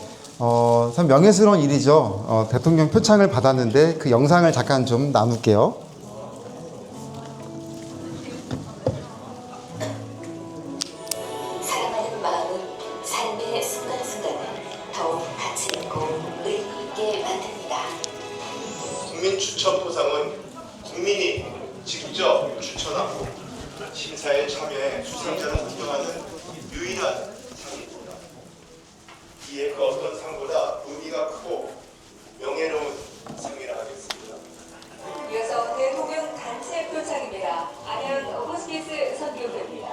참 명예스러운 일이죠. 대통령 표창을 받았는데 그 영상을 잠깐 좀 나눌게요. 사랑하는 마음은 삶의 순간순간을 더욱 가치 있고 의미 있게 만듭니다. 국민 추천 포상은 국민이 직접 추천하고 심사에 참여해 수상자를 선정하는 유일한 상입니다. 이에 그 어떤 상보다 의미가 크고 명예로운 상이라 하겠습니다. 이어서 대통령 단체 표창입니다. 안양 호스피스 선교회입니다.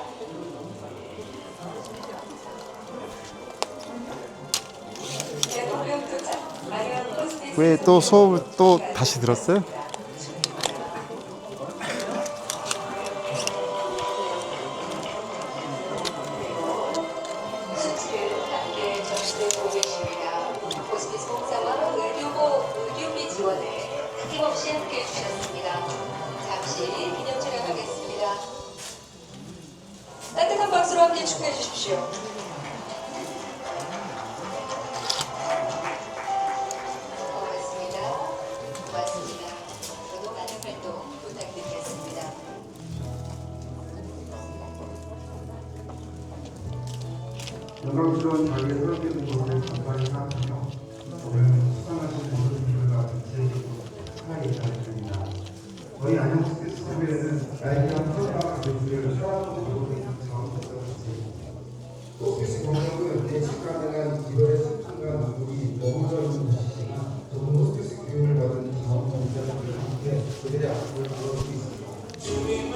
대통령 표창 안양 호스피스 왜 또 수업을 또 다시 들었어요? 수치를 함께 접수되고 계십니다. 호스피스 봉사와 의료비 지원에 아낌없이 함께해 주셨습니다. 잠시 기념 촬영하겠습니다. 따뜻한 박수로 함께 축하해 주십시오. 고맙습니다. 고맙습니다. 저도 많은 활동 부탁드리겠습니다. 영광스러운 자리에 서게 된 것을 감사히 생각하며 오늘 수상하신 모든 분들과 전체적으로 축하의 인사를 드립니다. 저희 안녕 호스피스 선교회는 나이가 평가와 가족들을 사랑하고 돌보고 있는 자원봉사 단체입니다. 호스피스 공역은 예측 가능한 기별의 슬픔과 눈물이 머물러 있는 곳이지만 저는 호스피스 교육을 받은 자원봉사자들과 함께 그들의 아픔을 나눠주고 있습니다.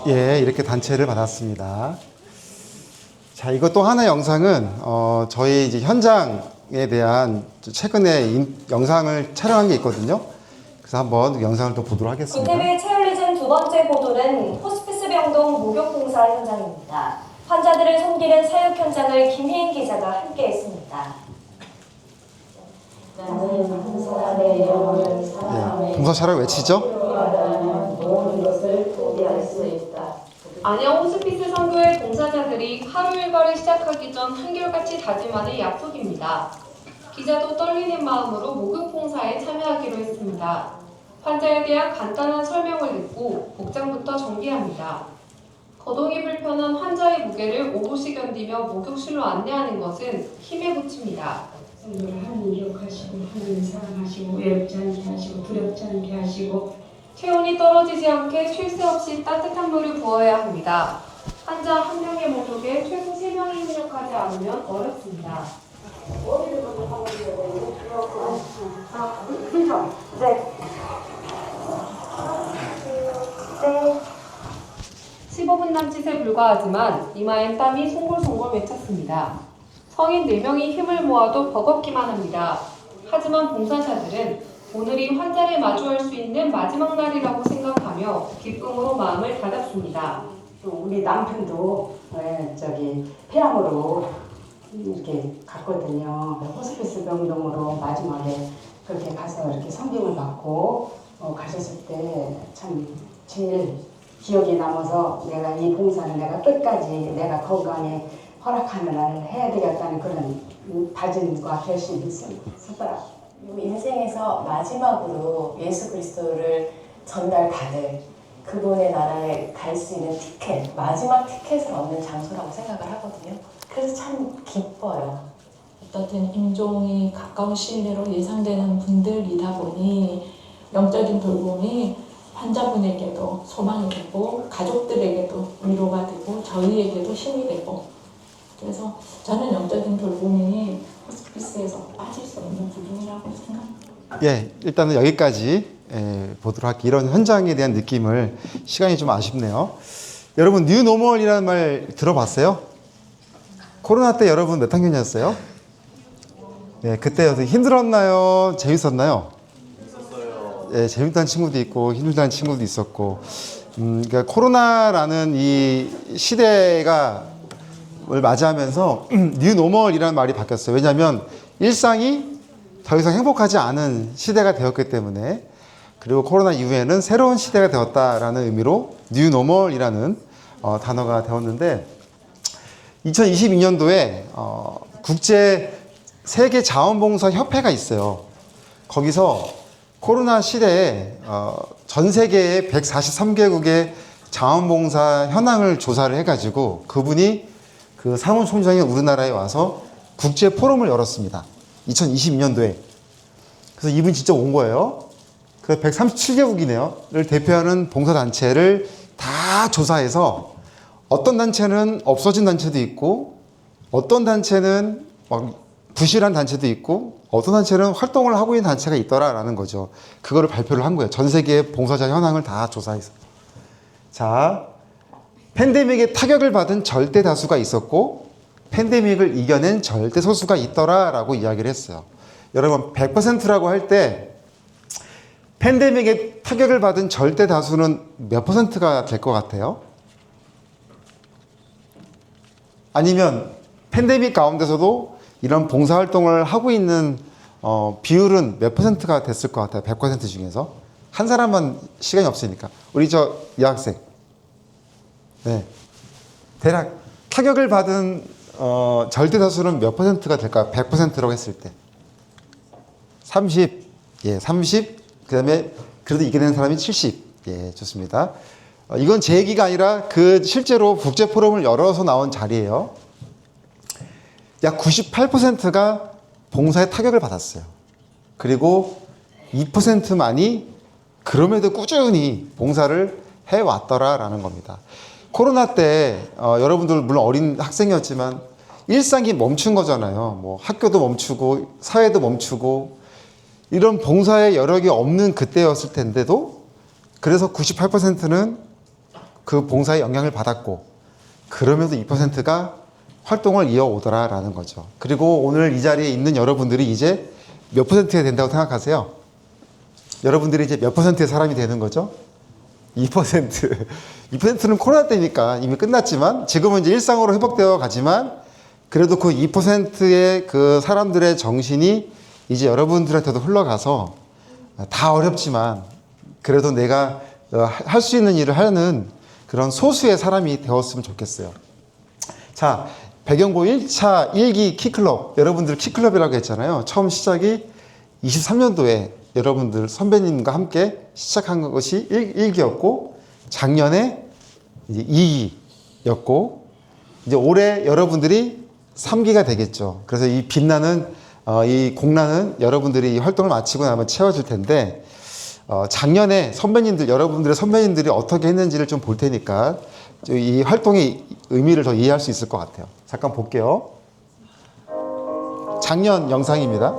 예, 이렇게 단체를 받았습니다. 자, 이거 또 하나의 영상은 저희 이제 현장에 대한 최근에 영상을 촬영한 게 있거든요. 그래서 한번 영상을 또 보도록 하겠습니다. 인터뷰 체열리즘 두 번째 보도는 호스피스 병동 목욕봉사 현장입니다. 환자들을 섬기는 사육 현장을 김혜인 기자가 함께했습니다. 나는 한 사람의 영혼을 사랑하며 봉사차를 외치죠. 모든 것을 포기할 수 있다. 안양 호스피스 선교회 봉사자들이 하루 일과를 시작하기 전 한결같이 다짐하는 약속입니다. 기자도 떨리는 마음으로 목욕 봉사에 참여하기로 했습니다. 환자에 대한 간단한 설명을 듣고 복장부터 정비합니다. 거동이 불편한 환자의 무게를 오롯이 견디며 목욕실로 안내하는 것은 힘에 부칩니다. 하나님 기억하시고 하나님 사랑하시고 외롭지 않게 하시고 두렵지 않게 하시고 체온이 떨어지지 않게 쉴 새 없이 따뜻한 물을 부어야 합니다. 환자 한 명의 목욕에 최소 3명이 협력하지 않으면 어렵습니다. 네. 15분 남짓에 불과하지만 이마엔 땀이 송골송골 맺혔습니다. 성인 4명이 힘을 모아도 버겁기만 합니다. 하지만 봉사자들은 오늘이 환자를 마주할 수 있는 마지막 날이라고 생각하며 기쁨으로 마음을 다잡습니다. 또 우리 남편도 폐암으로 이렇게 갔거든요. 호스피스 병동으로 마지막에 그렇게 가서 이렇게 섬김을 받고 가셨을 때 참 제일 기억에 남아서 내가 이 봉사는 내가 끝까지 내가 건강에 허락하는 한을 해야 되겠다는 그런 다짐과 결심이 있었더라고요. 인생에서 마지막으로 예수 그리스도를 전달받을 그분의 나라에 갈 수 있는 티켓, 마지막 티켓을 얻는 장소라고 생각을 하거든요. 그래서 참 기뻐요. 어떤 임종이 가까운 시일 내로 예상되는 분들이다 보니 영적인 돌봄이 환자분에게도 소망이 되고 가족들에게도 위로가 되고 저희에게도 힘이 되고 그래서 저는 영적인 돌봄이 호스피스에서 빠질 수 없는 부분이라고 생각합니다. 예, 일단은 여기까지 보도록 할게요. 이런 현장에 대한 느낌을 시간이 좀 아쉽네요. 여러분 뉴노멀이라는 말 들어봤어요? 코로나 때 여러분 몇 학년이었어요? 네, 그때 힘들었나요? 재밌었나요? 예, 재밌다는 친구도 있고 힘들다는 친구도 있었고 그러니까 코로나라는 이 시대가 을 맞이하면서 뉴노멀이라는 말이 바뀌었어요. 왜냐하면 일상이 더 이상 행복하지 않은 시대가 되었기 때문에 그리고 코로나 이후에는 새로운 시대가 되었다라는 의미로 뉴노멀이라는 단어가 되었는데 2022년도에 국제 세계 자원봉사 협회가 있어요. 거기서 코로나 시대에 전 세계의 143개국의 자원봉사 현황을 조사를 해가지고 그분이 그 사무총장이 우리나라에 와서 국제 포럼을 열었습니다. 2022년도에. 그래서 이분이 직접 온 거예요. 그 137개국이네요.를 대표하는 봉사단체를 다 조사해서 어떤 단체는 없어진 단체도 있고 어떤 단체는 막 부실한 단체도 있고 어떤 단체는 활동을 하고 있는 단체가 있더라라는 거죠. 그거를 발표를 한 거예요. 전 세계의 봉사자 현황을 다 조사해서. 자, 팬데믹에 타격을 받은 절대 다수가 있었고 팬데믹을 이겨낸 절대 소수가 있더라라고 이야기를 했어요. 여러분 100%라고 할 때 팬데믹에 타격을 받은 절대 다수는 몇 %가 될 것 같아요? 아니면 팬데믹 가운데서도 이런 봉사활동을 하고 있는 비율은 몇 %가 됐을 것 같아요? 100% 중에서? 한 사람만 시간이 없으니까. 우리 저 여학생. 네. 대략 타격을 받은 절대 다수는 몇 %가 될까요? 100%라고 했을 때. 30. 예, 30. 그 다음에 그래도 이겨낸 사람이 70. 예, 좋습니다. 이건 제 얘기가 아니라 그 실제로 국제 포럼을 열어서 나온 자리예요. 약 98%가 봉사에 타격을 받았어요. 그리고 2%만이 그럼에도 꾸준히 봉사를 해왔더라라는 겁니다. 코로나 때 여러분들 물론 어린 학생이었지만 일상이 멈춘 거잖아요. 뭐 학교도 멈추고 사회도 멈추고 이런 봉사의 여력이 없는 그때였을 텐데도 그래서 98%는 그 봉사의 영향을 받았고 그러면서 2%가 활동을 이어오더라라는 거죠. 그리고 오늘 이 자리에 있는 여러분들이 이제 몇 %가 된다고 생각하세요? 여러분들이 이제 몇 %의 사람이 되는 거죠? 2%. 2%는 코로나 때니까 이미 끝났지만 지금은 이제 일상으로 회복되어 가지만 그래도 그 2%의 그 사람들의 정신이 이제 여러분들한테도 흘러가서 다 어렵지만 그래도 내가 할 수 있는 일을 하는 그런 소수의 사람이 되었으면 좋겠어요. 자, 배경보 1차 1기 키클럽, 여러분들 키클럽이라고 했잖아요. 처음 시작이 23년도에 여러분들 선배님과 함께 시작한 것이 1기였고 작년에 이제 2기였고 이제 올해 여러분들이 3기가 되겠죠. 그래서 이 빛나는 이 공란은 여러분들이 이 활동을 마치고 나면 채워질 텐데 작년에 선배님들, 여러분들의 선배님들이 어떻게 했는지를 좀 볼 테니까 이 활동의 의미를 더 이해할 수 있을 것 같아요. 잠깐 볼게요. 작년 영상입니다.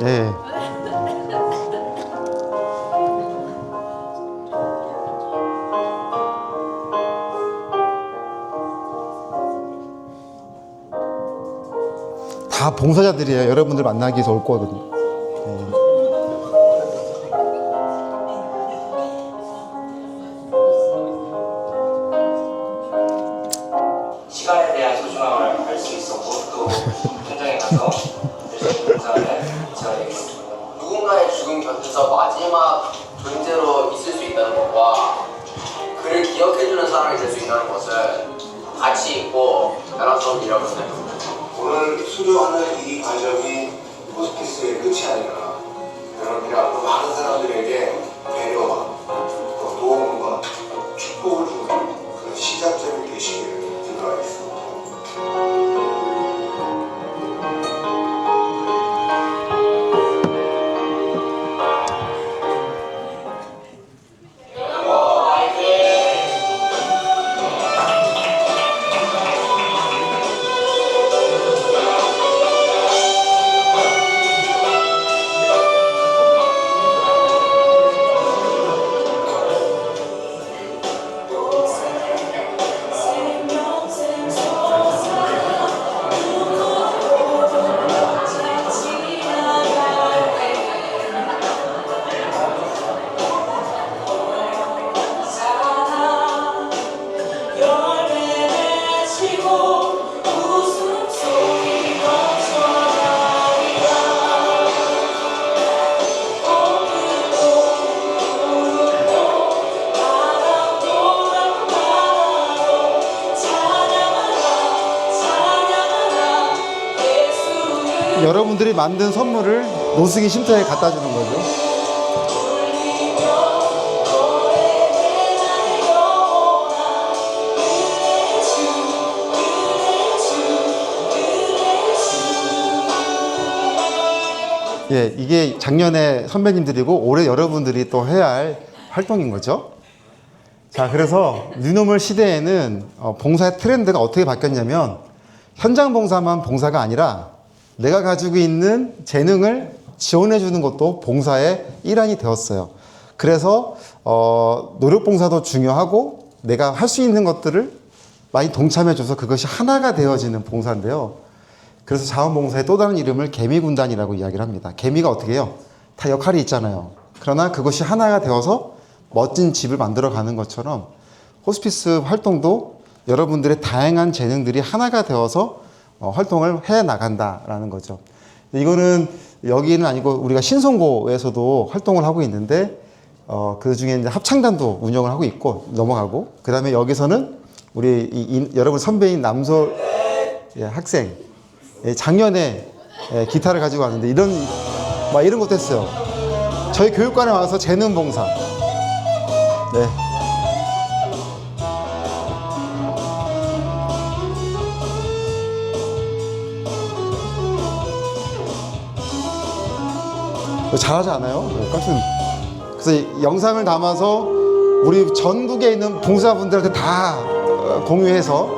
네. 다 봉사자들이에요. 여러분들 만나기 위해서 올 거거든요. 시간에 대한 소중함을 알 수 있었고 또 현장에 가서 열심히 봉사를 제가 되겠습니다. 누군가의 죽음 곁에서 마지막 존재로 있을 수 있다는 것과 그를 기억해주는 사람이 될 수 있다는 것은 가치 있고 자랑스러운 생각합니다. 오늘 수료하는 이 과정이 호스피스의 끝이 아니라 여러분이 앞으로 많은 사람들에게 배려와 또 도움과 축복을 주는 그런 시작점이 되시기를 기도하겠습니다. 여러분들이 만든 선물을 노승희 쉼터에 갖다 주는 거죠. 예, 이게 작년에 선배님들이고 올해 여러분들이 또 해야 할 활동인 거죠. 자, 그래서 뉴노멀 시대에는 봉사의 트렌드가 어떻게 바뀌었냐면 현장 봉사만 봉사가 아니라 내가 가지고 있는 재능을 지원해 주는 것도 봉사의 일환이 되었어요. 그래서 노력봉사도 중요하고 내가 할 수 있는 것들을 많이 동참해 줘서 그것이 하나가 되어지는 봉사인데요. 그래서 자원봉사의 또 다른 이름을 개미군단이라고 이야기를 합니다. 개미가 어떻게 해요? 다 역할이 있잖아요. 그러나 그것이 하나가 되어서 멋진 집을 만들어 가는 것처럼 호스피스 활동도 여러분들의 다양한 재능들이 하나가 되어서 활동을 해 나간다라는 거죠. 이거는 여기는 아니고 우리가 신성고에서도 활동을 하고 있는데 그 중에 이제 합창단도 운영을 하고 있고 넘어가고 그 다음에 여기서는 우리 여러분 선배인 남솔 학생 작년에 기타를 가지고 왔는데 이런 것도 했어요. 저희 교육관에 와서 재능 봉사. 네. 잘하지 않아요? 깜짝. 그래서 영상을 담아서 우리 전국에 있는 봉사분들한테 다 공유해서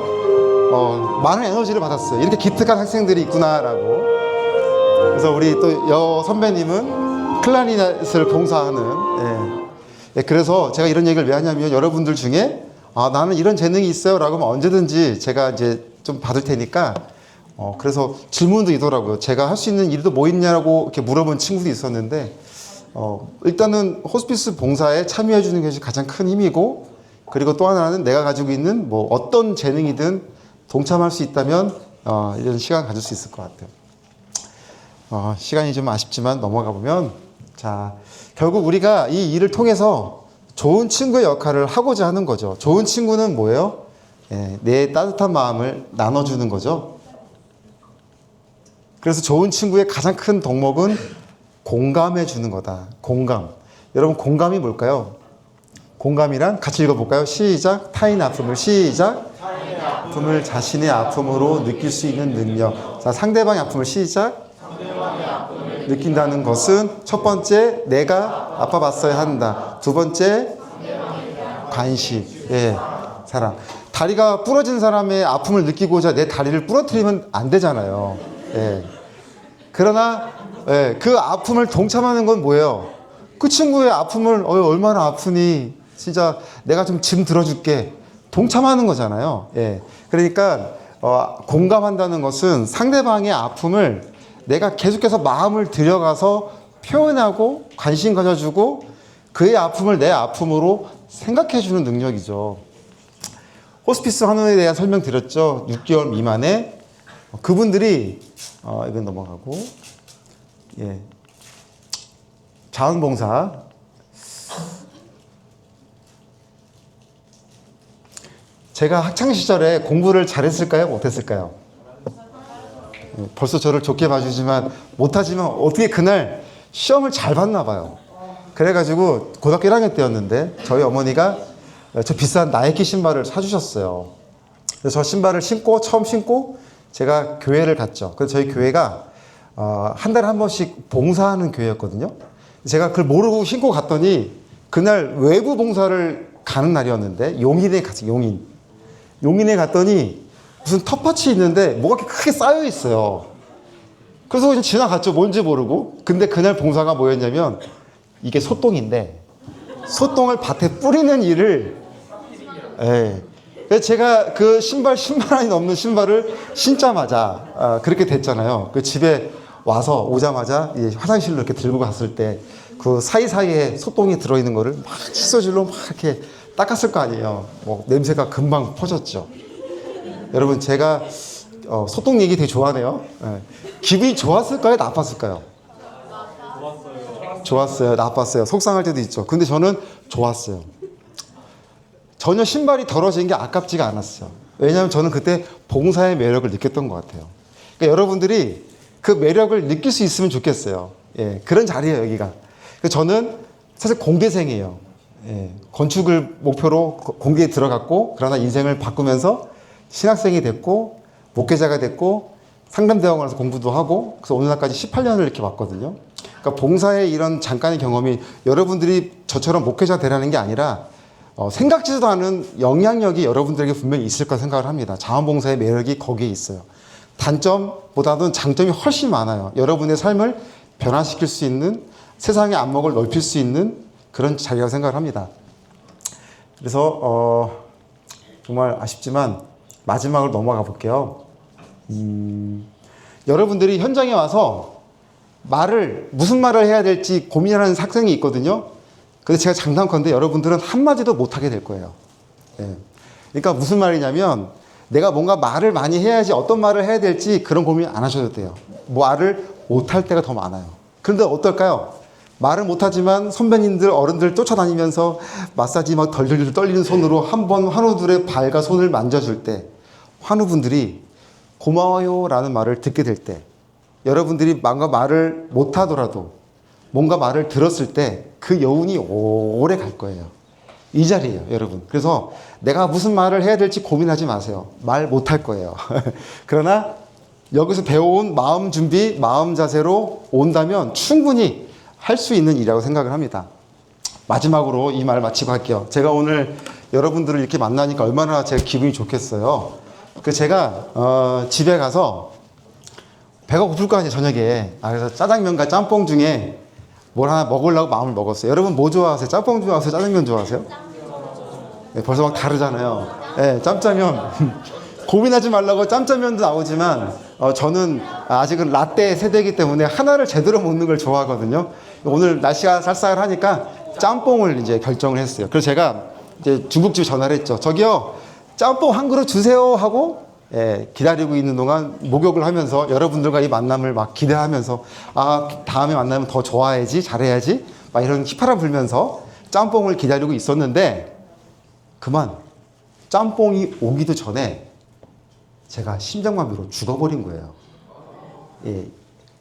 많은 에너지를 받았어요. 이렇게 기특한 학생들이 있구나라고. 그래서 우리 또 여 선배님은 클라리넷을 봉사하는. 예. 그래서 제가 이런 얘기를 왜 하냐면 여러분들 중에 나는 이런 재능이 있어요 라고 하면 언제든지 제가 이제 좀 받을 테니까 그래서 질문도 있더라고요. 제가 할 수 있는 일도 뭐 있냐고 이렇게 물어본 친구도 있었는데, 일단은 호스피스 봉사에 참여해 주는 것이 가장 큰 힘이고, 그리고 또 하나는 내가 가지고 있는 뭐 어떤 재능이든 동참할 수 있다면, 이런 시간 가질 수 있을 것 같아요. 시간이 좀 아쉽지만 넘어가 보면, 자, 결국 우리가 이 일을 통해서 좋은 친구의 역할을 하고자 하는 거죠. 좋은 친구는 뭐예요? 내 따뜻한 마음을 나눠주는 거죠. 그래서 좋은 친구의 가장 큰 덕목은 공감해 주는 거다. 공감. 여러분 공감이 뭘까요? 공감이란 같이 읽어볼까요? 시작. 타인의 아픔을 시작. 아픔을 자신의 아픔으로 느낄 수 있는 능력. 자, 상대방의 아픔을 시작. 상대방의 아픔을 느낀다는 것은 첫 번째, 내가 아파봤어야 한다. 두 번째, 관심. 예, 사랑. 다리가 부러진 사람의 아픔을 느끼고자 내 다리를 부러뜨리면 안 되잖아요. 예. 그러나 예, 그 아픔을 동참하는 건 뭐예요? 그 친구의 아픔을 얼마나 아프니 진짜 내가 좀 짐 들어줄게. 동참하는 거잖아요. 예. 그러니까 공감한다는 것은 상대방의 아픔을 내가 계속해서 마음을 들여가서 표현하고 관심 가져주고 그의 아픔을 내 아픔으로 생각해주는 능력이죠. 호스피스 환우에 대한 설명 드렸죠. 6개월 미만에 그분들이 이건 넘어가고 예. 자원봉사 제가 학창시절에 공부를 잘했을까요? 못했을까요? 벌써 저를 좋게 봐주지만 못하지만 어떻게 그날 시험을 잘 봤나 봐요. 그래가지고 고등학교 1학년 때였는데 저희 어머니가 저 비싼 나이키 신발을 사주셨어요. 그래서 저 신발을 처음 신고 제가 교회를 갔죠. 그래서 저희 교회가 한 달에 한 번씩 봉사하는 교회였거든요. 제가 그걸 모르고 신고 갔더니 그날 외부 봉사를 가는 날이었는데 용인에 갔어요. 용인에 갔더니 무슨 텃밭이 있는데 뭐가 이렇게 크게 쌓여 있어요. 그래서 그냥 지나갔죠. 뭔지 모르고. 근데 그날 봉사가 뭐였냐면 이게 소똥인데 소똥을 밭에 뿌리는 일을 그래서 제가 그 10만 원이 넘는 신발을 신자마자 그렇게 됐잖아요. 그 집에 오자마자 화장실로 이렇게 들고 갔을 때 그 사이사이에 소똥이 들어있는 거를 막 칫솔질로 막 이렇게 닦았을 거 아니에요. 뭐 냄새가 금방 퍼졌죠. 여러분 제가 소똥 얘기 되게 좋아하네요. 기분이 좋았을까요? 나빴을까요? 좋았어요. 나빴어요. 속상할 때도 있죠. 근데 저는 좋았어요. 전혀 신발이 더러워진 게 아깝지가 않았어요. 왜냐하면 저는 그때 봉사의 매력을 느꼈던 것 같아요. 그러니까 여러분들이 그 매력을 느낄 수 있으면 좋겠어요. 예, 그런 자리예요, 여기가. 저는 사실 공대생이에요. 예, 건축을 목표로 공대에 들어갔고, 그러나 인생을 바꾸면서 신학생이 됐고, 목회자가 됐고, 상담대학원에서 공부도 하고, 그래서 오늘날까지 18년을 이렇게 왔거든요. 그러니까 봉사의 이런 잠깐의 경험이 여러분들이 저처럼 목회자 되라는 게 아니라 생각지도 않은 영향력이 여러분들에게 분명히 있을 거라 생각을 합니다. 자원봉사의 매력이 거기에 있어요. 단점보다는 장점이 훨씬 많아요. 여러분의 삶을 변화시킬 수 있는, 세상의 안목을 넓힐 수 있는 그런 자리라고 생각을 합니다. 그래서 정말 아쉽지만 마지막으로 넘어가 볼게요. 여러분들이 현장에 와서 무슨 말을 해야 될지 고민하는 학생이 있거든요. 근데 제가 장담컨대 여러분들은 한마디도 못하게 될 거예요. 예. 그러니까 무슨 말이냐면 내가 뭔가 말을 많이 해야지 어떤 말을 해야 될지 그런 고민 안 하셔도 돼요. 말을 못할 때가 더 많아요. 그런데 어떨까요? 말을 못하지만 선배님들, 어른들 쫓아다니면서 마사지 막 덜덜 떨리는 손으로 한번 환우들의 발과 손을 만져줄 때 환우분들이 고마워요 라는 말을 듣게 될 때 여러분들이 뭔가 말을 못하더라도 뭔가 말을 들었을 때 그 여운이 오래 갈 거예요. 이 자리예요, 여러분. 그래서 내가 무슨 말을 해야 될지 고민하지 마세요. 말 못할 거예요. 그러나 여기서 배워온 마음 준비, 마음 자세로 온다면 충분히 할 수 있는 일이라고 생각을 합니다. 마지막으로 이 말 마치고 할게요. 제가 오늘 여러분들을 이렇게 만나니까 얼마나 제가 기분이 좋겠어요. 제가 집에 가서 배가 고플 거 아니에요, 저녁에. 그래서 짜장면과 짬뽕 중에 뭘 하나 먹으려고 마음을 먹었어요. 여러분 뭐 좋아하세요? 짬뽕 좋아하세요? 짜장면 좋아하세요? 네, 벌써 막 다르잖아요. 네, 짬짜면. 고민하지 말라고 짬짜면도 나오지만 저는 아직은 라떼 세대이기 때문에 하나를 제대로 먹는 걸 좋아하거든요. 오늘 날씨가 쌀쌀하니까 짬뽕을 이제 결정을 했어요. 그래서 제가 이제 중국집 전화를 했죠. 저기요, 짬뽕 한 그릇 주세요 하고 기다리고 있는 동안 목욕을 하면서 여러분들과 이 만남을 막 기대하면서 다음에 만나면 더 좋아야지, 잘해야지 막 이런 휘파람 불면서 짬뽕을 기다리고 있었는데 그만 짬뽕이 오기도 전에 제가 심장마비로 죽어버린 거예요.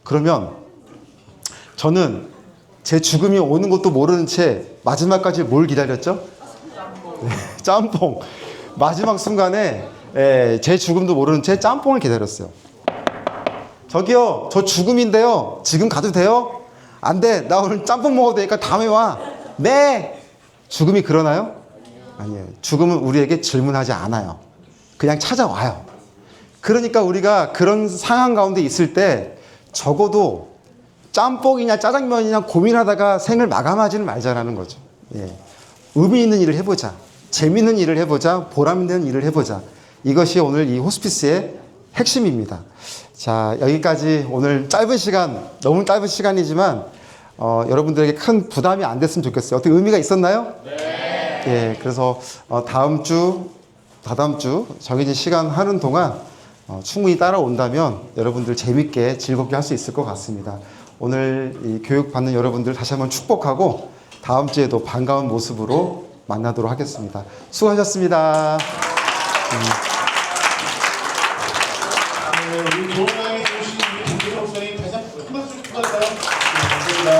그러면 저는 제 죽음이 오는 것도 모르는 채 마지막까지 뭘 기다렸죠? 짬뽕. 마지막 순간에 제 죽음도 모르는 채 짬뽕을 기다렸어요. 저기요, 저 죽음인데요. 지금 가도 돼요? 안 돼. 나 오늘 짬뽕 먹어도 되니까 다음에 와. 네. 죽음이 그러나요? 아니에요. 죽음은 우리에게 질문하지 않아요. 그냥 찾아와요. 그러니까 우리가 그런 상황 가운데 있을 때 적어도 짬뽕이냐 짜장면이냐 고민하다가 생을 마감하지는 말자라는 거죠. 예. 의미 있는 일을 해보자. 재밌는 일을 해보자. 보람 있는 일을 해보자. 이것이 오늘 이 호스피스의 핵심입니다. 자, 여기까지 오늘 짧은 시간, 너무 짧은 시간이지만 여러분들에게 큰 부담이 안 됐으면 좋겠어요. 어떻게 의미가 있었나요? 네. 예, 그래서 다다음 주 정해진 시간 하는 동안 충분히 따라온다면 여러분들 재밌게 즐겁게 할 수 있을 것 같습니다. 오늘 이 교육받는 여러분들 다시 한번 축복하고 다음 주에도 반가운 모습으로 만나도록 하겠습니다. 수고하셨습니다. 우리 좋은 강의 해주신 우리 김대성 목사님 다시 한번 큰 박수 축하드립니다. 감사합니다.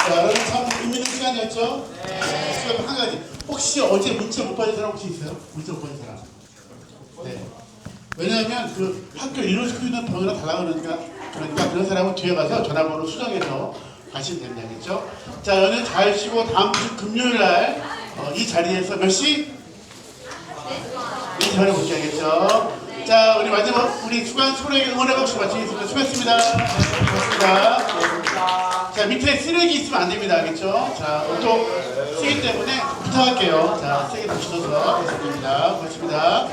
자, 여러분 참 의미 있는 시간이었죠? 네. 시간 한 가지. 혹시 어제 문자 못 받은 사람 혹시 있어요? 문자 못 받은 사람? 네. 왜냐하면 그 학교 이루어지고 있는 번호랑 달라 그러니까 그런 사람은 뒤에 가서 전화번호 수정해서 가시면 된다겠죠? 자, 연휴 잘 쉬고 다음 주 금요일 날 이 자리에서 몇 시? 이 전에 볼게야겠죠. 자, 우리 마지막 우리 주간 소리에게 응원의 박수 마치겠습니다. 수고했습니다. 수고했습니다. 자, 밑에 쓰레기 있으면 안 됩니다. 알겠죠? 자, 또 쓰기 때문에 부탁할게요. 자, 쓰레기 다 주셔서 하겠습니다. 고맙습니다.